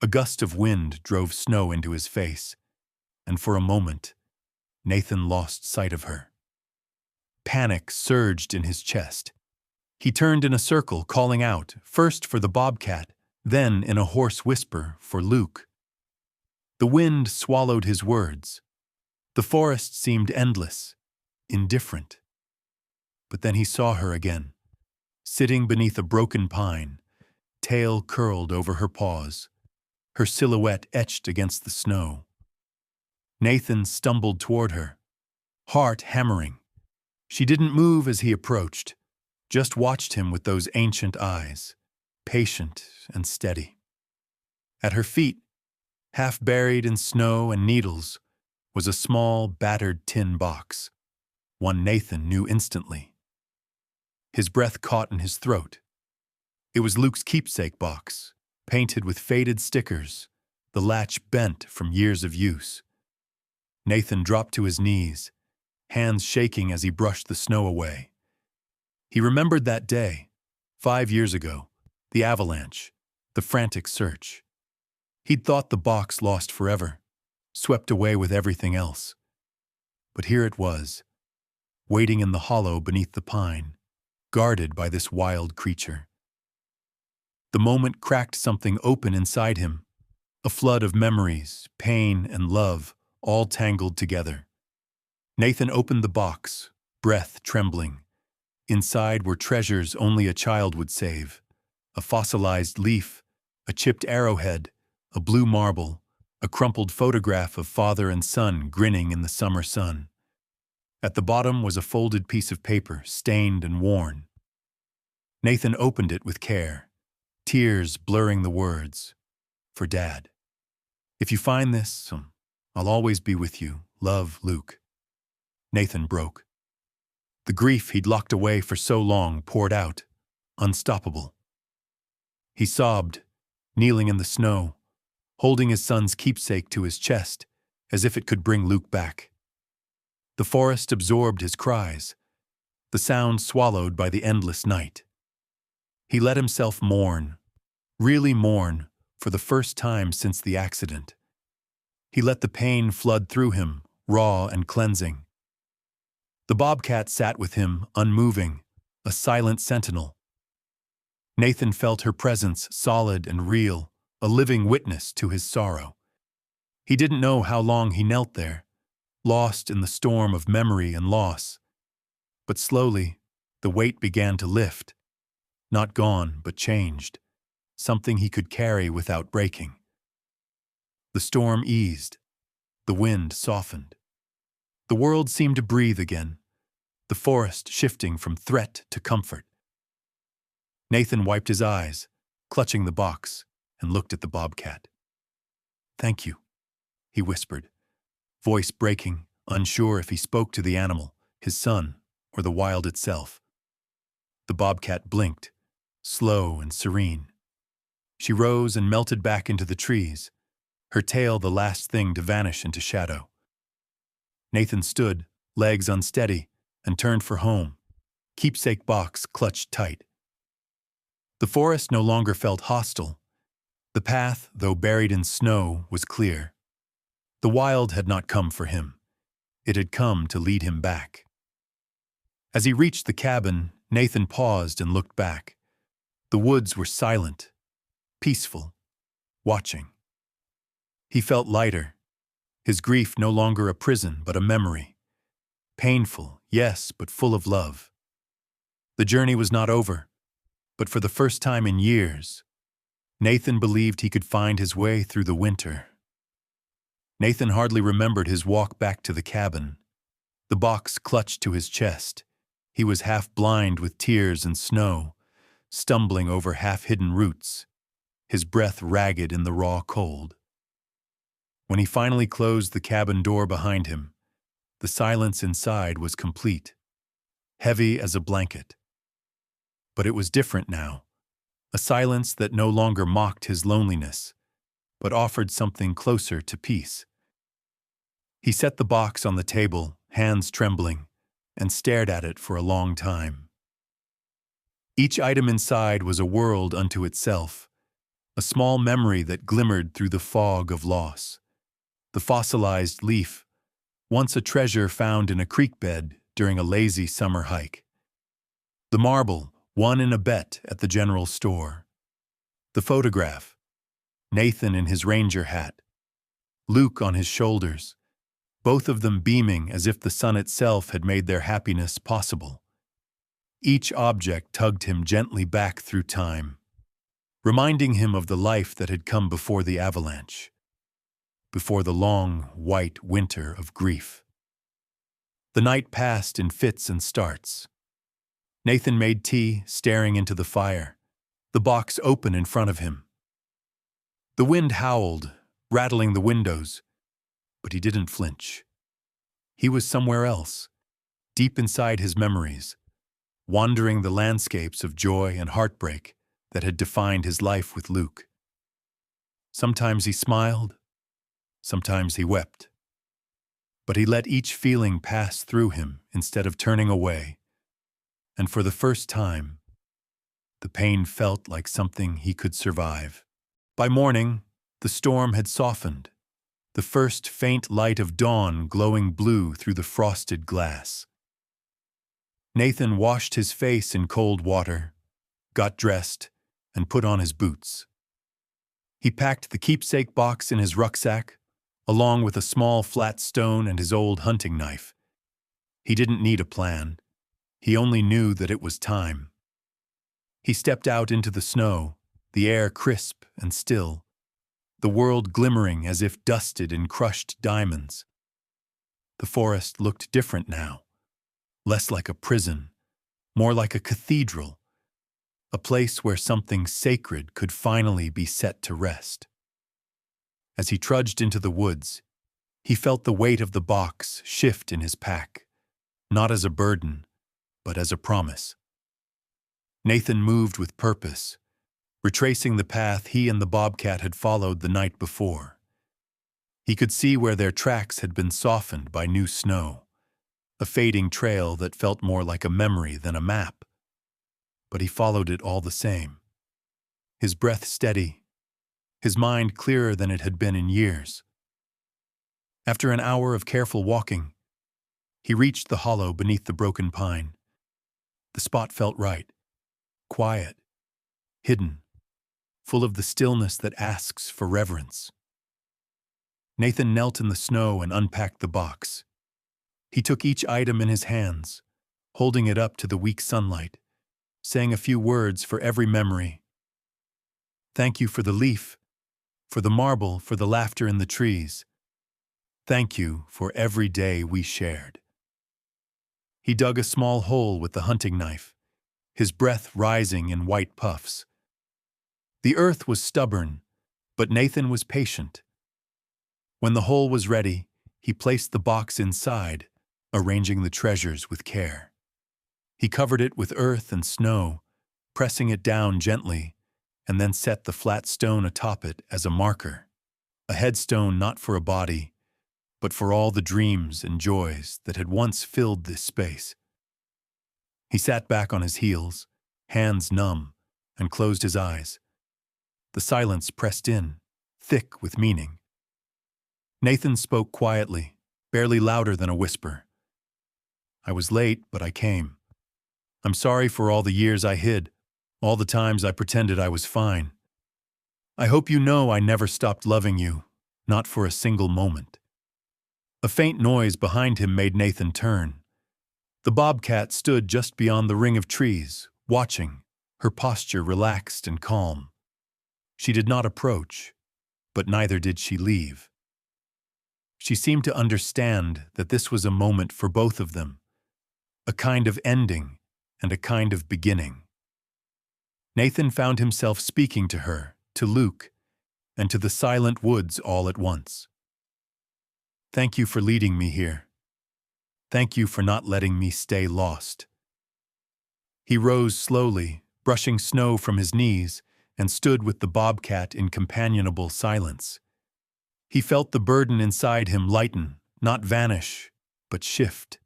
A gust of wind drove snow into his face, and for a moment, Nathan lost sight of her. Panic surged in his chest. He turned in a circle, calling out, first for the bobcat, then in a hoarse whisper for Luke. The wind swallowed his words. The forest seemed endless, indifferent. But then he saw her again, sitting beneath a broken pine, tail curled over her paws, her silhouette etched against the snow. Nathan stumbled toward her, heart hammering. She didn't move as he approached, just watched him with those ancient eyes, patient and steady. At her feet, half buried in snow and needles, was a small, battered tin box, one Nathan knew instantly. His breath caught in his throat. It was Luke's keepsake box, painted with faded stickers, the latch bent from years of use. Nathan dropped to his knees, hands shaking as he brushed the snow away. He remembered that day, 5 years ago, the avalanche, the frantic search. He'd thought the box lost forever, swept away with everything else. But here it was, waiting in the hollow beneath the pine, guarded by this wild creature. The moment cracked something open inside him, a flood of memories, pain, and love, all tangled together. Nathan opened the box, breath trembling. Inside were treasures only a child would save, a fossilized leaf, a chipped arrowhead, a blue marble, a crumpled photograph of father and son grinning in the summer sun. At the bottom was a folded piece of paper, stained and worn. Nathan opened it with care, tears blurring the words, "For Dad. If you find this, I'll always be with you. Love, Luke." Nathan broke. The grief he'd locked away for so long poured out, unstoppable. He sobbed, kneeling in the snow, holding his son's keepsake to his chest, as if it could bring Luke back. The forest absorbed his cries, the sound swallowed by the endless night. He let himself mourn, really mourn, for the first time since the accident. He let the pain flood through him, raw and cleansing. The bobcat sat with him, unmoving, a silent sentinel. Nathan felt her presence solid and real, a living witness to his sorrow. He didn't know how long he knelt there, lost in the storm of memory and loss. But slowly, the weight began to lift. Not gone, but changed. Something he could carry without breaking. The storm eased. The wind softened. The world seemed to breathe again, the forest shifting from threat to comfort. Nathan wiped his eyes, clutching the box, and looked at the bobcat. "Thank you," he whispered, voice breaking, unsure if he spoke to the animal, his son, or the wild itself. The bobcat blinked, slow and serene. She rose and melted back into the trees, her tail the last thing to vanish into shadow. Nathan stood, legs unsteady, and turned for home, keepsake box clutched tight. The forest no longer felt hostile. The path, though buried in snow, was clear. The wild had not come for him. It had come to lead him back. As he reached the cabin, Nathan paused and looked back. The woods were silent, peaceful, watching. He felt lighter, his grief no longer a prison but a memory. Painful, yes, but full of love. The journey was not over, but for the first time in years, Nathan believed he could find his way through the winter. Nathan hardly remembered his walk back to the cabin. The box clutched to his chest. He was half blind with tears and snow, stumbling over half-hidden roots, his breath ragged in the raw cold. When he finally closed the cabin door behind him, the silence inside was complete, heavy as a blanket. But it was different now, a silence that no longer mocked his loneliness, but offered something closer to peace. He set the box on the table, hands trembling, and stared at it for a long time. Each item inside was a world unto itself, a small memory that glimmered through the fog of loss. The fossilized leaf, once a treasure found in a creek bed during a lazy summer hike. The marble, won in a bet at the general store. The photograph, Nathan in his ranger hat, Luke on his shoulders, both of them beaming as if the sun itself had made their happiness possible. Each object tugged him gently back through time, reminding him of the life that had come before the avalanche, before the long, white winter of grief. The night passed in fits and starts. Nathan made tea, staring into the fire, the box open in front of him. The wind howled, rattling the windows, but he didn't flinch. He was somewhere else, deep inside his memories, wandering the landscapes of joy and heartbreak that had defined his life with Luke. Sometimes he smiled, sometimes he wept. But he let each feeling pass through him instead of turning away. And for the first time, the pain felt like something he could survive. By morning, the storm had softened, the first faint light of dawn glowing blue through the frosted glass. Nathan washed his face in cold water, got dressed, and put on his boots. He packed the keepsake box in his rucksack, along with a small flat stone and his old hunting knife. He didn't need a plan. He only knew that it was time. He stepped out into the snow, the air crisp and still, the world glimmering as if dusted in crushed diamonds. The forest looked different now, less like a prison, more like a cathedral, a place where something sacred could finally be set to rest. As he trudged into the woods, he felt the weight of the box shift in his pack, not as a burden, but as a promise. Nathan moved with purpose, retracing the path he and the Bobcat had followed the night before. He could see where their tracks had been softened by new snow, a fading trail that felt more like a memory than a map. But he followed it all the same, his breath steady, his mind clearer than it had been in years. After an hour of careful walking, he reached the hollow beneath the broken pine. The spot felt right, quiet, hidden, full of the stillness that asks for reverence. Nathan knelt in the snow and unpacked the box. He took each item in his hands, holding it up to the weak sunlight, saying a few words for every memory. Thank you for the leaf, for the marble, for the laughter in the trees. Thank you for every day we shared. He dug a small hole with the hunting knife, his breath rising in white puffs. The earth was stubborn, but Nathan was patient. When the hole was ready, he placed the box inside, arranging the treasures with care. He covered it with earth and snow, pressing it down gently, and then set the flat stone atop it as a marker, a headstone not for a body, but for all the dreams and joys that had once filled this space. He sat back on his heels, hands numb, and closed his eyes. The silence pressed in, thick with meaning. Nathan spoke quietly, barely louder than a whisper. I was late, but I came. I'm sorry for all the years I hid, all the times I pretended I was fine. I hope you know I never stopped loving you, not for a single moment. A faint noise behind him made Nathan turn. The Bobcat stood just beyond the ring of trees, watching, her posture relaxed and calm. She did not approach, but neither did she leave. She seemed to understand that this was a moment for both of them, a kind of ending and a kind of beginning. Nathan found himself speaking to her, to Luke, and to the silent woods all at once. Thank you for leading me here. Thank you for not letting me stay lost. He rose slowly, brushing snow from his knees, and stood with the Bobcat in companionable silence. He felt the burden inside him lighten, not vanish, but shift,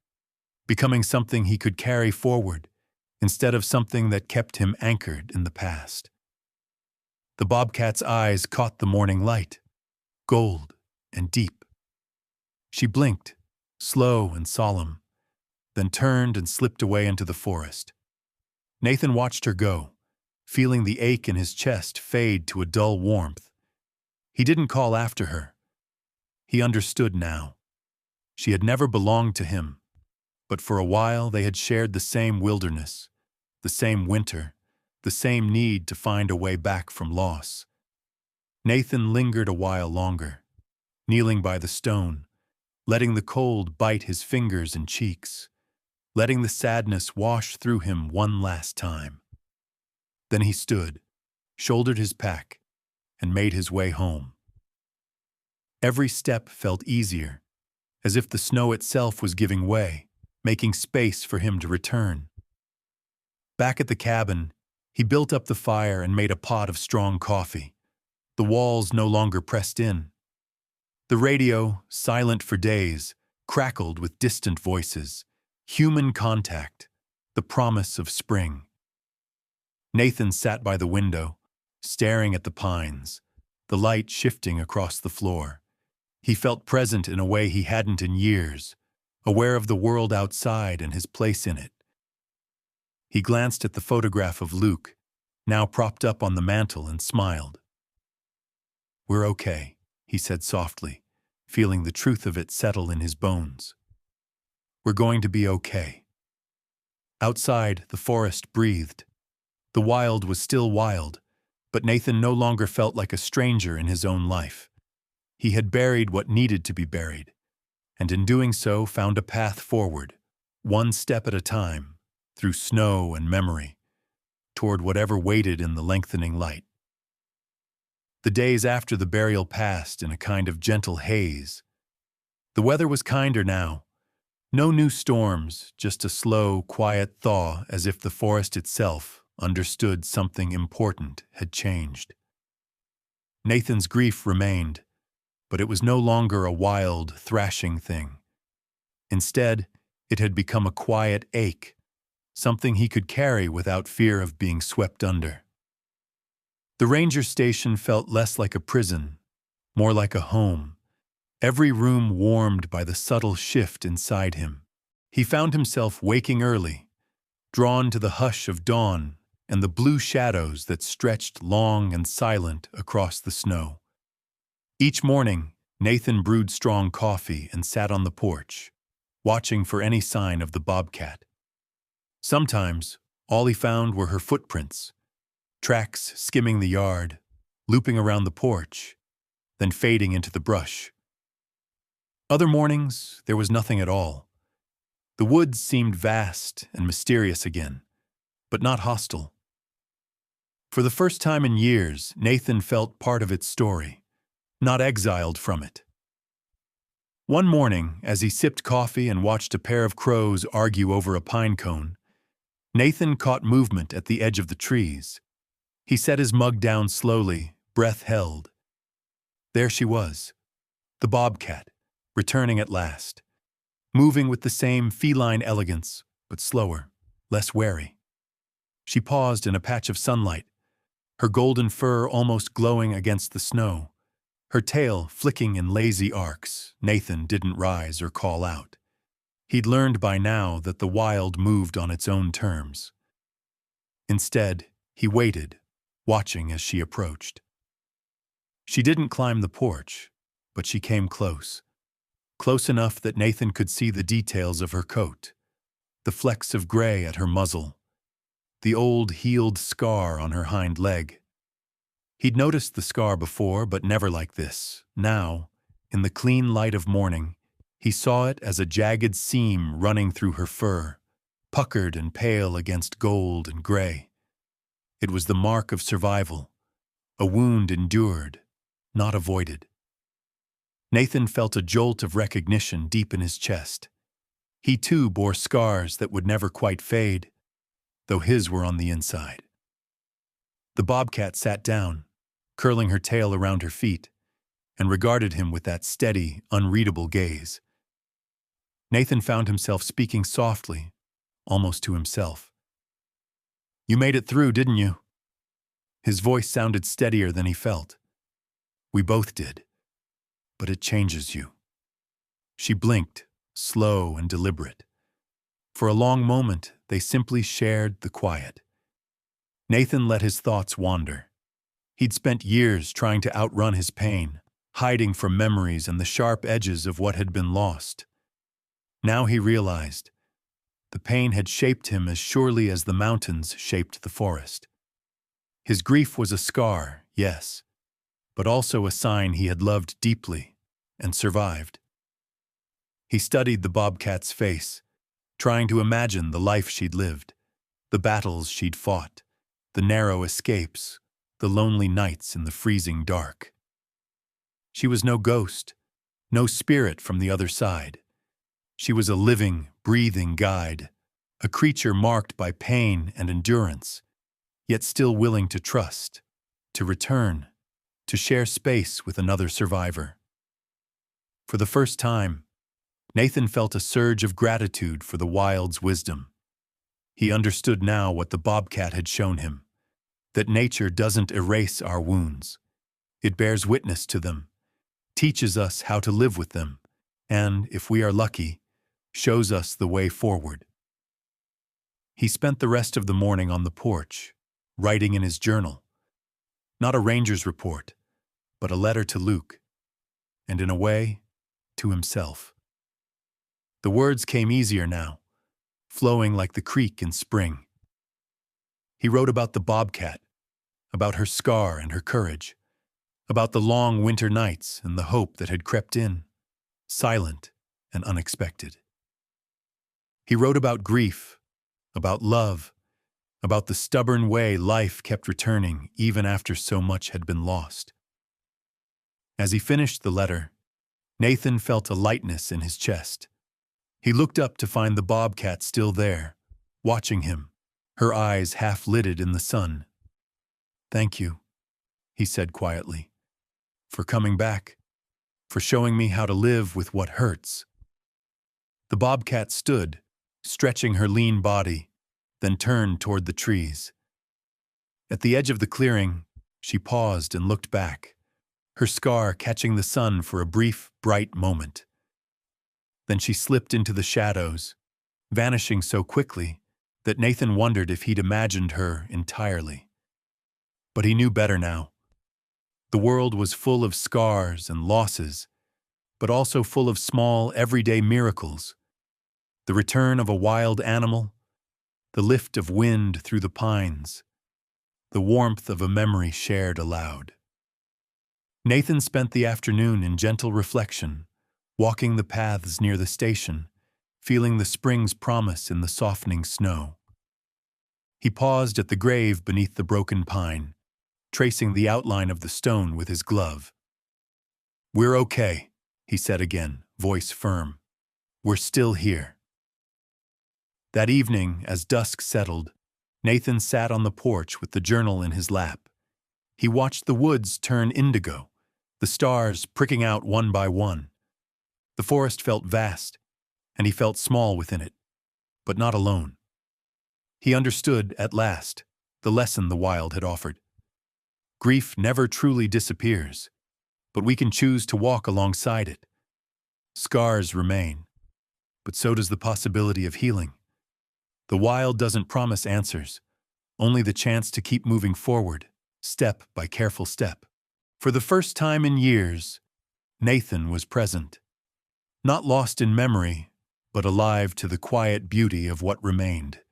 becoming something he could carry forward, instead of something that kept him anchored in the past. The Bobcat's eyes caught the morning light, gold and deep. She blinked, slow and solemn, then turned and slipped away into the forest. Nathan watched her go, feeling the ache in his chest fade to a dull warmth. He didn't call after her. He understood now. She had never belonged to him, but for a while they had shared the same wilderness, the same winter, the same need to find a way back from loss. Nathan lingered a while longer, kneeling by the stone, letting the cold bite his fingers and cheeks, letting the sadness wash through him one last time. Then he stood, shouldered his pack, and made his way home. Every step felt easier, as if the snow itself was giving way, making space for him to return. Back at the cabin, he built up the fire and made a pot of strong coffee, the walls no longer pressed in. The radio, silent for days, crackled with distant voices, human contact, the promise of spring. Nathan sat by the window, staring at the pines, the light shifting across the floor. He felt present in a way he hadn't in years, aware of the world outside and his place in it. He glanced at the photograph of Luke, now propped up on the mantel, and smiled. We're okay, he said softly, feeling the truth of it settle in his bones. We're going to be okay. Outside, the forest breathed, The wild was still wild, but Nathan no longer felt like a stranger in his own life. He had buried what needed to be buried, and in doing so found a path forward, one step at a time, through snow and memory, toward whatever waited in the lengthening light. The days after the burial passed in a kind of gentle haze. The weather was kinder now. No new storms, just a slow, quiet thaw, as if the forest itself understood something important had changed. Nathan's grief remained, but it was no longer a wild, thrashing thing. Instead, it had become a quiet ache, something he could carry without fear of being swept under. The ranger station felt less like a prison, more like a home, every room warmed by the subtle shift inside him. He found himself waking early, drawn to the hush of dawn and the blue shadows that stretched long and silent across the snow. Each morning, Nathan brewed strong coffee and sat on the porch, watching for any sign of the bobcat. Sometimes, all he found were her footprints, tracks skimming the yard, looping around the porch, then fading into the brush. Other mornings, there was nothing at all. The woods seemed vast and mysterious again, but not hostile. For the first time in years, Nathan felt part of its story, not exiled from it. One morning, as he sipped coffee and watched a pair of crows argue over a pine cone, Nathan caught movement at the edge of the trees. He set his mug down slowly, breath held. There she was, the bobcat, returning at last, moving with the same feline elegance, but slower, less wary. She paused in a patch of sunlight, her golden fur almost glowing against the snow, her tail flicking in lazy arcs. Nathan didn't rise or call out. He'd learned by now that the wild moved on its own terms. Instead, he waited, watching as she approached. She didn't climb the porch, but she came close. Close enough that Nathan could see the details of her coat, the flecks of gray at her muzzle, the old healed scar on her hind leg. He'd noticed the scar before, but never like this. Now, in the clean light of morning, he saw it as a jagged seam running through her fur, puckered and pale against gold and gray. It was the mark of survival, a wound endured, not avoided. Nathan felt a jolt of recognition deep in his chest. He too bore scars that would never quite fade, though his were on the inside. The bobcat sat down, curling her tail around her feet, and regarded him with that steady, unreadable gaze. Nathan found himself speaking softly, almost to himself. "You made it through, didn't you?" His voice sounded steadier than he felt. "We both did. But it changes you." She blinked, slow and deliberate. For a long moment, they simply shared the quiet. Nathan let his thoughts wander. He'd spent years trying to outrun his pain, hiding from memories and the sharp edges of what had been lost. Now he realized the pain had shaped him as surely as the mountains shaped the forest. His grief was a scar, yes, but also a sign he had loved deeply and survived. He studied the bobcat's face, trying to imagine the life she'd lived, the battles she'd fought, the narrow escapes, the lonely nights in the freezing dark. She was no ghost, no spirit from the other side. She was a living, breathing guide, a creature marked by pain and endurance, yet still willing to trust, to return, to share space with another survivor. For the first time, Nathan felt a surge of gratitude for the wild's wisdom. He understood now what the bobcat had shown him, that nature doesn't erase our wounds. It bears witness to them, teaches us how to live with them, and, if we are lucky, shows us the way forward. He spent the rest of the morning on the porch, writing in his journal. Not a ranger's report, but a letter to Luke, and in a way, to himself. The words came easier now, flowing like the creek in spring. He wrote about the bobcat, about her scar and her courage, about the long winter nights and the hope that had crept in, silent and unexpected. He wrote about grief, about love, about the stubborn way life kept returning even after so much had been lost. As he finished the letter, Nathan felt a lightness in his chest. He looked up to find the bobcat still there, watching him, her eyes half-lidded in the sun. "Thank you," he said quietly, "for coming back, for showing me how to live with what hurts." The bobcat stood, stretching her lean body, then turned toward the trees. At the edge of the clearing, she paused and looked back, her scar catching the sun for a brief, bright moment. Then she slipped into the shadows, vanishing so quickly that Nathan wondered if he'd imagined her entirely. But he knew better now. The world was full of scars and losses, but also full of small, everyday miracles. The return of a wild animal, the lift of wind through the pines, the warmth of a memory shared aloud. Nathan spent the afternoon in gentle reflection, walking the paths near the station, feeling the spring's promise in the softening snow. He paused at the grave beneath the broken pine, tracing the outline of the stone with his glove. "We're okay," he said again, voice firm. "We're still here." That evening, as dusk settled, Nathan sat on the porch with the journal in his lap. He watched the woods turn indigo, the stars pricking out one by one. The forest felt vast, and he felt small within it, but not alone. He understood, at last, the lesson the wild had offered. Grief never truly disappears, but we can choose to walk alongside it. Scars remain, but so does the possibility of healing. The wild doesn't promise answers, only the chance to keep moving forward, step by careful step. For the first time in years, Nathan was present. Not lost in memory, but alive to the quiet beauty of what remained.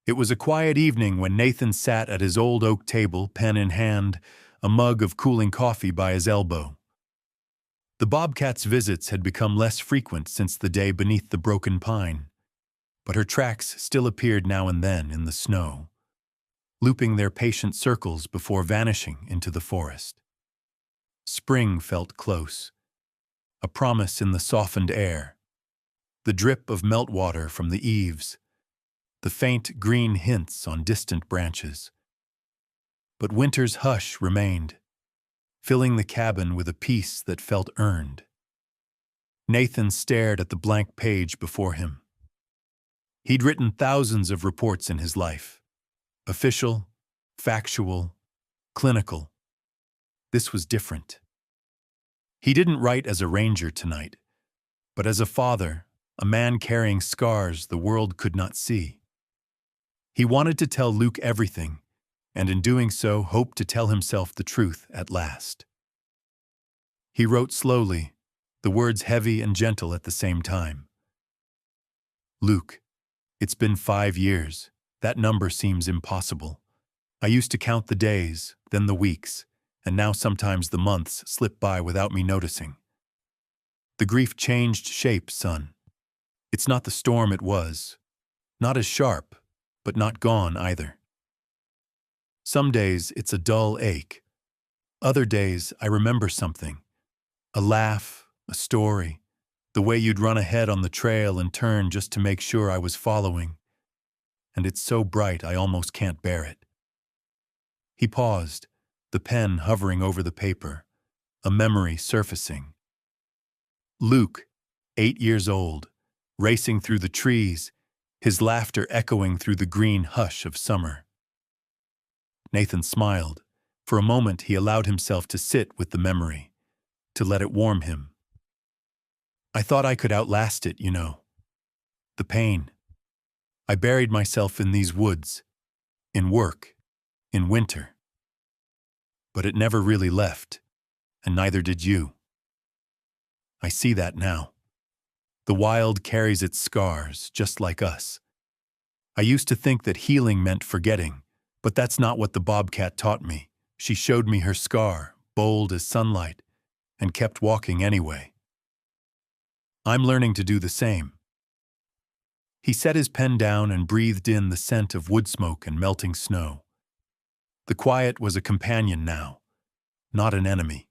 It was a quiet evening when Nathan sat at his old oak table, pen in hand, a mug of cooling coffee by his elbow. The bobcat's visits had become less frequent since the day beneath the broken pine, but her tracks still appeared now and then in the snow, looping their patient circles before vanishing into the forest. Spring felt close, a promise in the softened air, the drip of meltwater from the eaves, the faint green hints on distant branches. But winter's hush remained, filling the cabin with a peace that felt earned. Nathan stared at the blank page before him. He'd written thousands of reports in his life, official, factual, clinical. This was different. He didn't write as a ranger tonight, but as a father, a man carrying scars the world could not see. He wanted to tell Luke everything, and in doing so hoped to tell himself the truth at last. He wrote slowly, the words heavy and gentle at the same time. "Luke, it's been 5 years. That number seems impossible. I used to count the days, then the weeks, and now sometimes the months slip by without me noticing. The grief changed shape, son. It's not the storm it was, not as sharp, but not gone either. Some days it's a dull ache. Other days I remember something, a laugh, a story, the way you'd run ahead on the trail and turn just to make sure I was following. And it's so bright I almost can't bear it." He paused, the pen hovering over the paper, a memory surfacing. Luke, 8 years old, racing through the trees, his laughter echoing through the green hush of summer. Nathan smiled. For a moment he allowed himself to sit with the memory, to let it warm him. "I thought I could outlast it, you know. The pain. I buried myself in these woods, in work, in winter. But it never really left, and neither did you. I see that now. The wild carries its scars, just like us. I used to think that healing meant forgetting, but that's not what the Bobcat taught me. She showed me her scar, bold as sunlight, and kept walking anyway. I'm learning to do the same. He set his pen down and breathed in the scent of wood smoke and melting snow. The quiet was a companion now, not an enemy.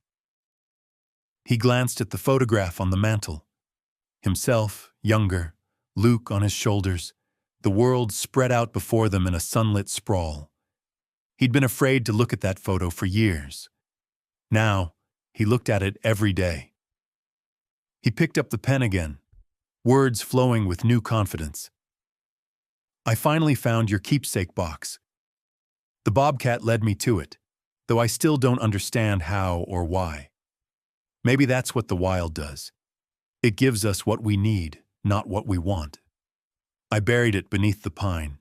He glanced at the photograph on the mantel. Himself, younger, Luke on his shoulders, the world spread out before them in a sunlit sprawl. He'd been afraid to look at that photo for years. Now, he looked at it every day. He picked up the pen again, words flowing with new confidence. I finally found your keepsake box. The Bobcat led me to it, though I still don't understand how or why. Maybe that's what the wild does. It gives us what we need, not what we want. I buried it beneath the pine.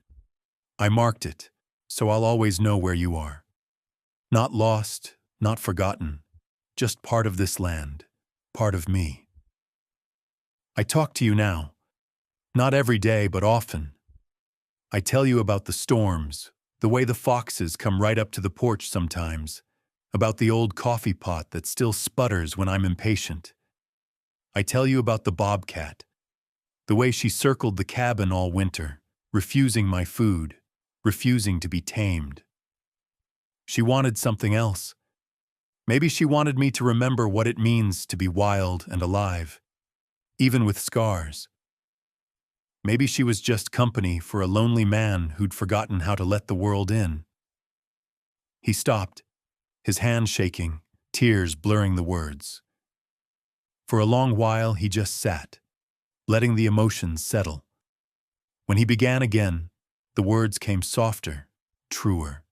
I marked it, so I'll always know where you are. Not lost, not forgotten, just part of this land, part of me. I talk to you now, not every day, but often. I tell you about the storms, the way the foxes come right up to the porch sometimes, about the old coffee pot that still sputters when I'm impatient. I tell you about the Bobcat, the way she circled the cabin all winter, refusing my food, refusing to be tamed. She wanted something else. Maybe she wanted me to remember what it means to be wild and alive, even with scars. Maybe she was just company for a lonely man who'd forgotten how to let the world in. He stopped, his hand shaking, tears blurring the words. For a long while he just sat, letting the emotions settle. When he began again, the words came softer, truer.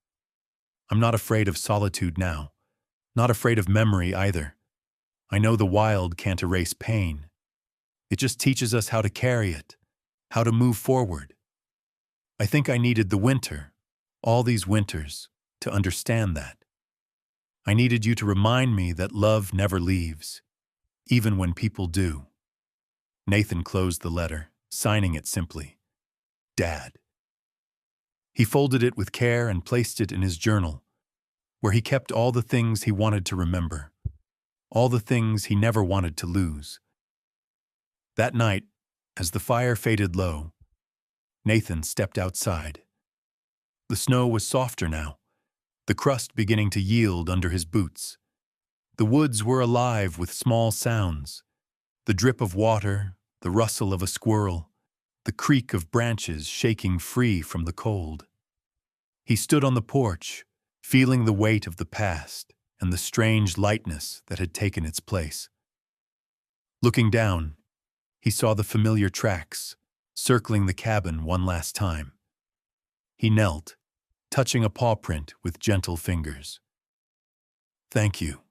I'm not afraid of solitude now, not afraid of memory either. I know the wild can't erase pain. It just teaches us how to carry it, how to move forward. I think I needed the winter, all these winters, to understand that. I needed you to remind me that love never leaves, even when people do. Nathan closed the letter, signing it simply, Dad. He folded it with care and placed it in his journal, where he kept all the things he wanted to remember, all the things he never wanted to lose. That night, as the fire faded low, Nathan stepped outside. The snow was softer now, the crust beginning to yield under his boots. The woods were alive with small sounds, the drip of water, the rustle of a squirrel, the creak of branches shaking free from the cold. He stood on the porch, feeling the weight of the past and the strange lightness that had taken its place. Looking down, he saw the familiar tracks, circling the cabin one last time. He knelt, touching a paw print with gentle fingers. Thank you,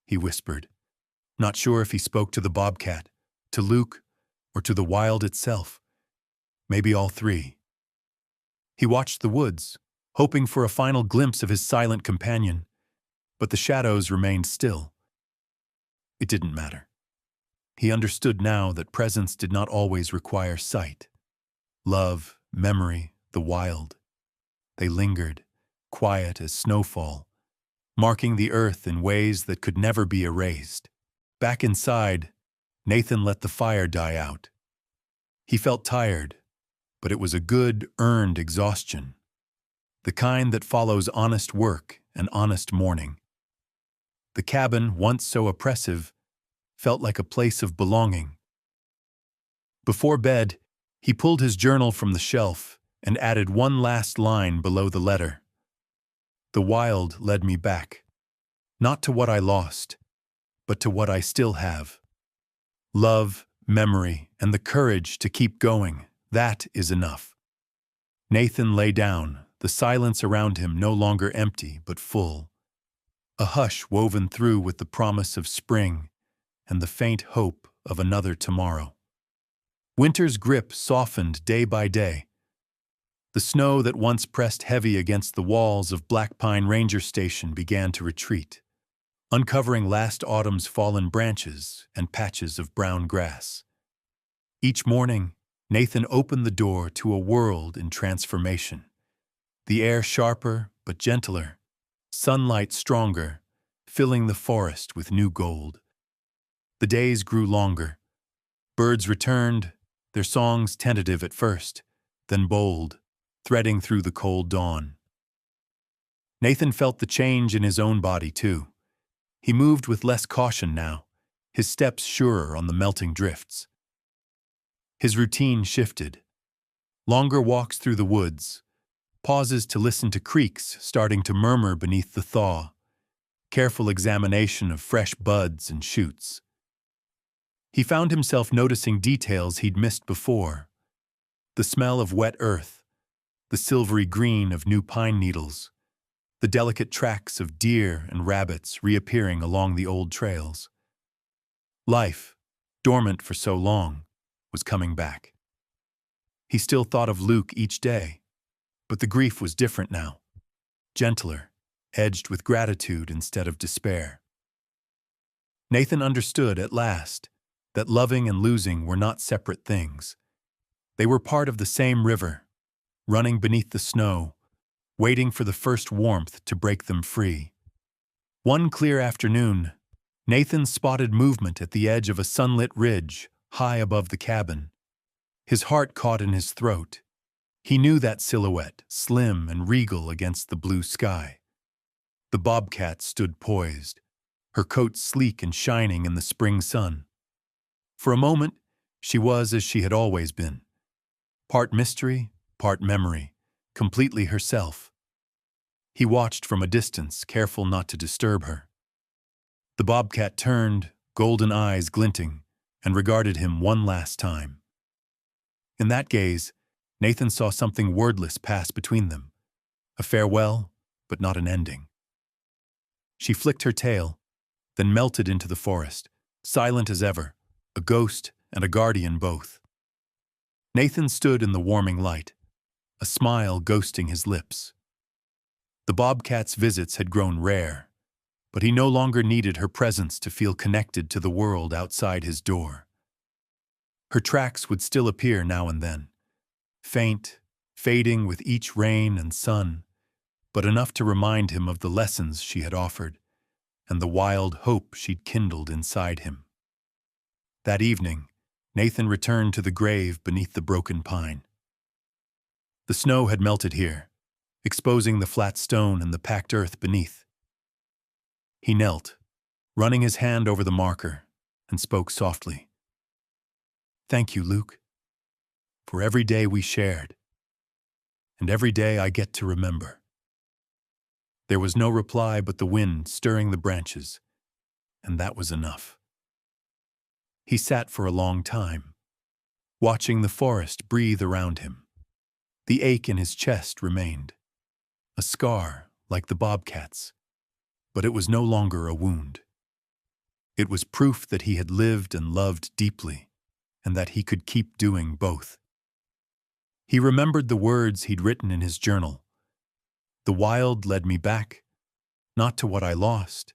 he whispered, not sure if he spoke to the Bobcat, to Luke, or to the wild itself. Maybe all three. He watched the woods, hoping for a final glimpse of his silent companion, but the shadows remained still. It didn't matter. He understood now that presence did not always require sight. Love, memory, the wild. They lingered, quiet as snowfall, marking the earth in ways that could never be erased. Back inside, Nathan let the fire die out. He felt tired, but it was a good, earned exhaustion, the kind that follows honest work and honest mourning. The cabin, once so oppressive, felt like a place of belonging. Before bed, he pulled his journal from the shelf and added one last line below the letter. The wild led me back, not to what I lost, but to what I still have. Love, memory, and the courage to keep going, that is enough. Nathan lay down, the silence around him no longer empty but full. A hush woven through with the promise of spring and the faint hope of another tomorrow. Winter's grip softened day by day. The snow that once pressed heavy against the walls of Black Pine Ranger Station began to retreat, uncovering last autumn's fallen branches and patches of brown grass. Each morning, Nathan opened the door to a world in transformation. The air sharper but gentler, sunlight stronger, filling the forest with new gold. The days grew longer. Birds returned, their songs tentative at first, then bold, threading through the cold dawn. Nathan felt the change in his own body, too. He moved with less caution now, his steps surer on the melting drifts. His routine shifted. Longer walks through the woods, pauses to listen to creeks starting to murmur beneath the thaw, careful examination of fresh buds and shoots. He found himself noticing details he'd missed before. The smell of wet earth, the silvery green of new pine needles, the delicate tracks of deer and rabbits reappearing along the old trails. Life, dormant for so long, was coming back. He still thought of Luke each day, but the grief was different now, gentler, edged with gratitude instead of despair. Nathan understood at last that loving and losing were not separate things. They were part of the same river, running beneath the snow, waiting for the first warmth to break them free. One clear afternoon, Nathan spotted movement at the edge of a sunlit ridge high above the cabin. His heart caught in his throat. He knew that silhouette, slim and regal against the blue sky. The Bobcat stood poised, her coat sleek and shining in the spring sun. For a moment, she was as she had always been. Part mystery, part memory, completely herself. He watched from a distance, careful not to disturb her. The Bobcat turned, golden eyes glinting, and regarded him one last time. In that gaze, Nathan saw something wordless pass between them, a farewell, but not an ending. She flicked her tail, then melted into the forest, silent as ever, a ghost and a guardian both. Nathan stood in the warming light, a smile ghosting his lips. The Bobcat's visits had grown rare, but he no longer needed her presence to feel connected to the world outside his door. Her tracks would still appear now and then, faint, fading with each rain and sun, but enough to remind him of the lessons she had offered and the wild hope she'd kindled inside him. That evening, Nathan returned to the grave beneath the broken pine. The snow had melted here, exposing the flat stone and the packed earth beneath. He knelt, running his hand over the marker, and spoke softly. "Thank you, Luke, for every day we shared, and every day I get to remember." There was no reply but the wind stirring the branches, and that was enough. He sat for a long time, watching the forest breathe around him. The ache in his chest remained, a scar like the Bobcat's, but it was no longer a wound. It was proof that he had lived and loved deeply, and that he could keep doing both. He remembered the words he'd written in his journal. The wild led me back, not to what I lost,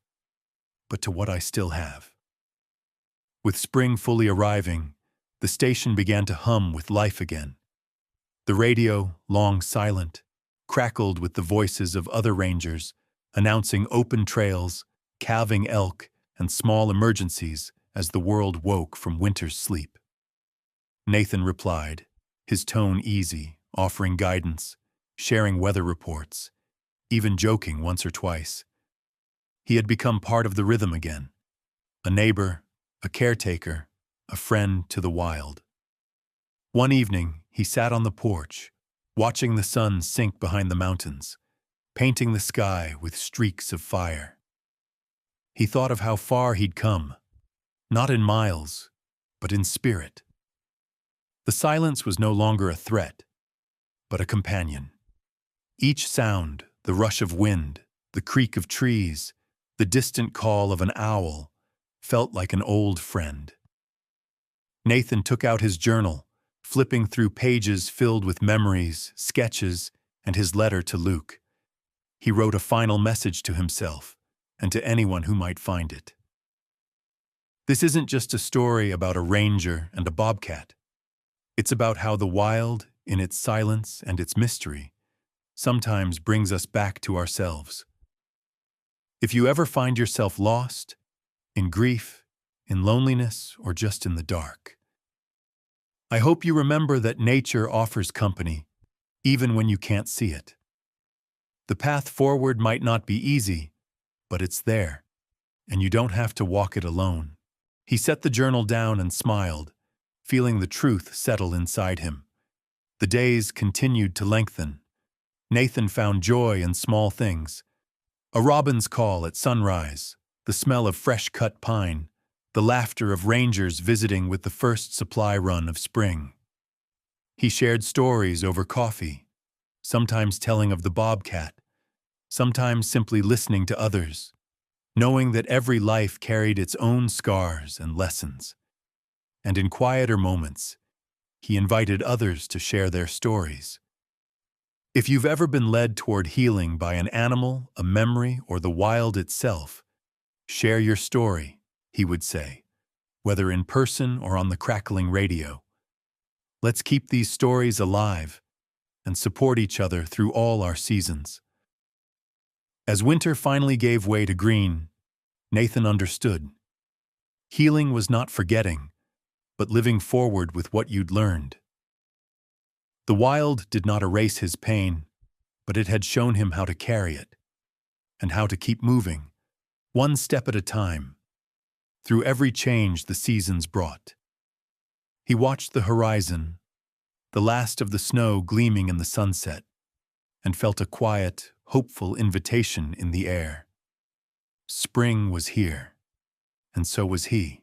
but to what I still have. With spring fully arriving, the station began to hum with life again. The radio, long silent, crackled with the voices of other rangers, announcing open trails, calving elk, and small emergencies as the world woke from winter's sleep. Nathan replied, his tone easy, offering guidance, sharing weather reports, even joking once or twice. He had become part of the rhythm again, a neighbor, a caretaker, a friend to the wild. One evening, he sat on the porch, watching the sun sink behind the mountains, painting the sky with streaks of fire. He thought of how far he'd come, not in miles, but in spirit. The silence was no longer a threat, but a companion. Each sound, the rush of wind, the creak of trees, the distant call of an owl, felt like an old friend. Nathan took out his journal, flipping through pages filled with memories, sketches, and his letter to Luke. He wrote a final message to himself and to anyone who might find it. This isn't just a story about a ranger and a bobcat. It's about how the wild, in its silence and its mystery, sometimes brings us back to ourselves. If you ever find yourself lost, in grief, in loneliness, or just in the dark, I hope you remember that nature offers company, even when you can't see it. The path forward might not be easy, but it's there, and you don't have to walk it alone. He set the journal down and smiled, feeling the truth settle inside him. The days continued to lengthen. Nathan found joy in small things. A robin's call at sunrise, the smell of fresh-cut pine, the laughter of rangers visiting with the first supply run of spring. He shared stories over coffee, sometimes telling of the Bobcat, sometimes simply listening to others, knowing that every life carried its own scars and lessons. And in quieter moments, he invited others to share their stories. If you've ever been led toward healing by an animal, a memory, or the wild itself, share your story, he would say, whether in person or on the crackling radio. Let's keep these stories alive and support each other through all our seasons. As winter finally gave way to green, Nathan understood. Healing was not forgetting, but living forward with what you'd learned. The wild did not erase his pain, but it had shown him how to carry it, and how to keep moving, one step at a time, through every change the seasons brought. He watched the horizon, the last of the snow gleaming in the sunset, and felt a quiet, hopeful invitation in the air. Spring was here, and so was he.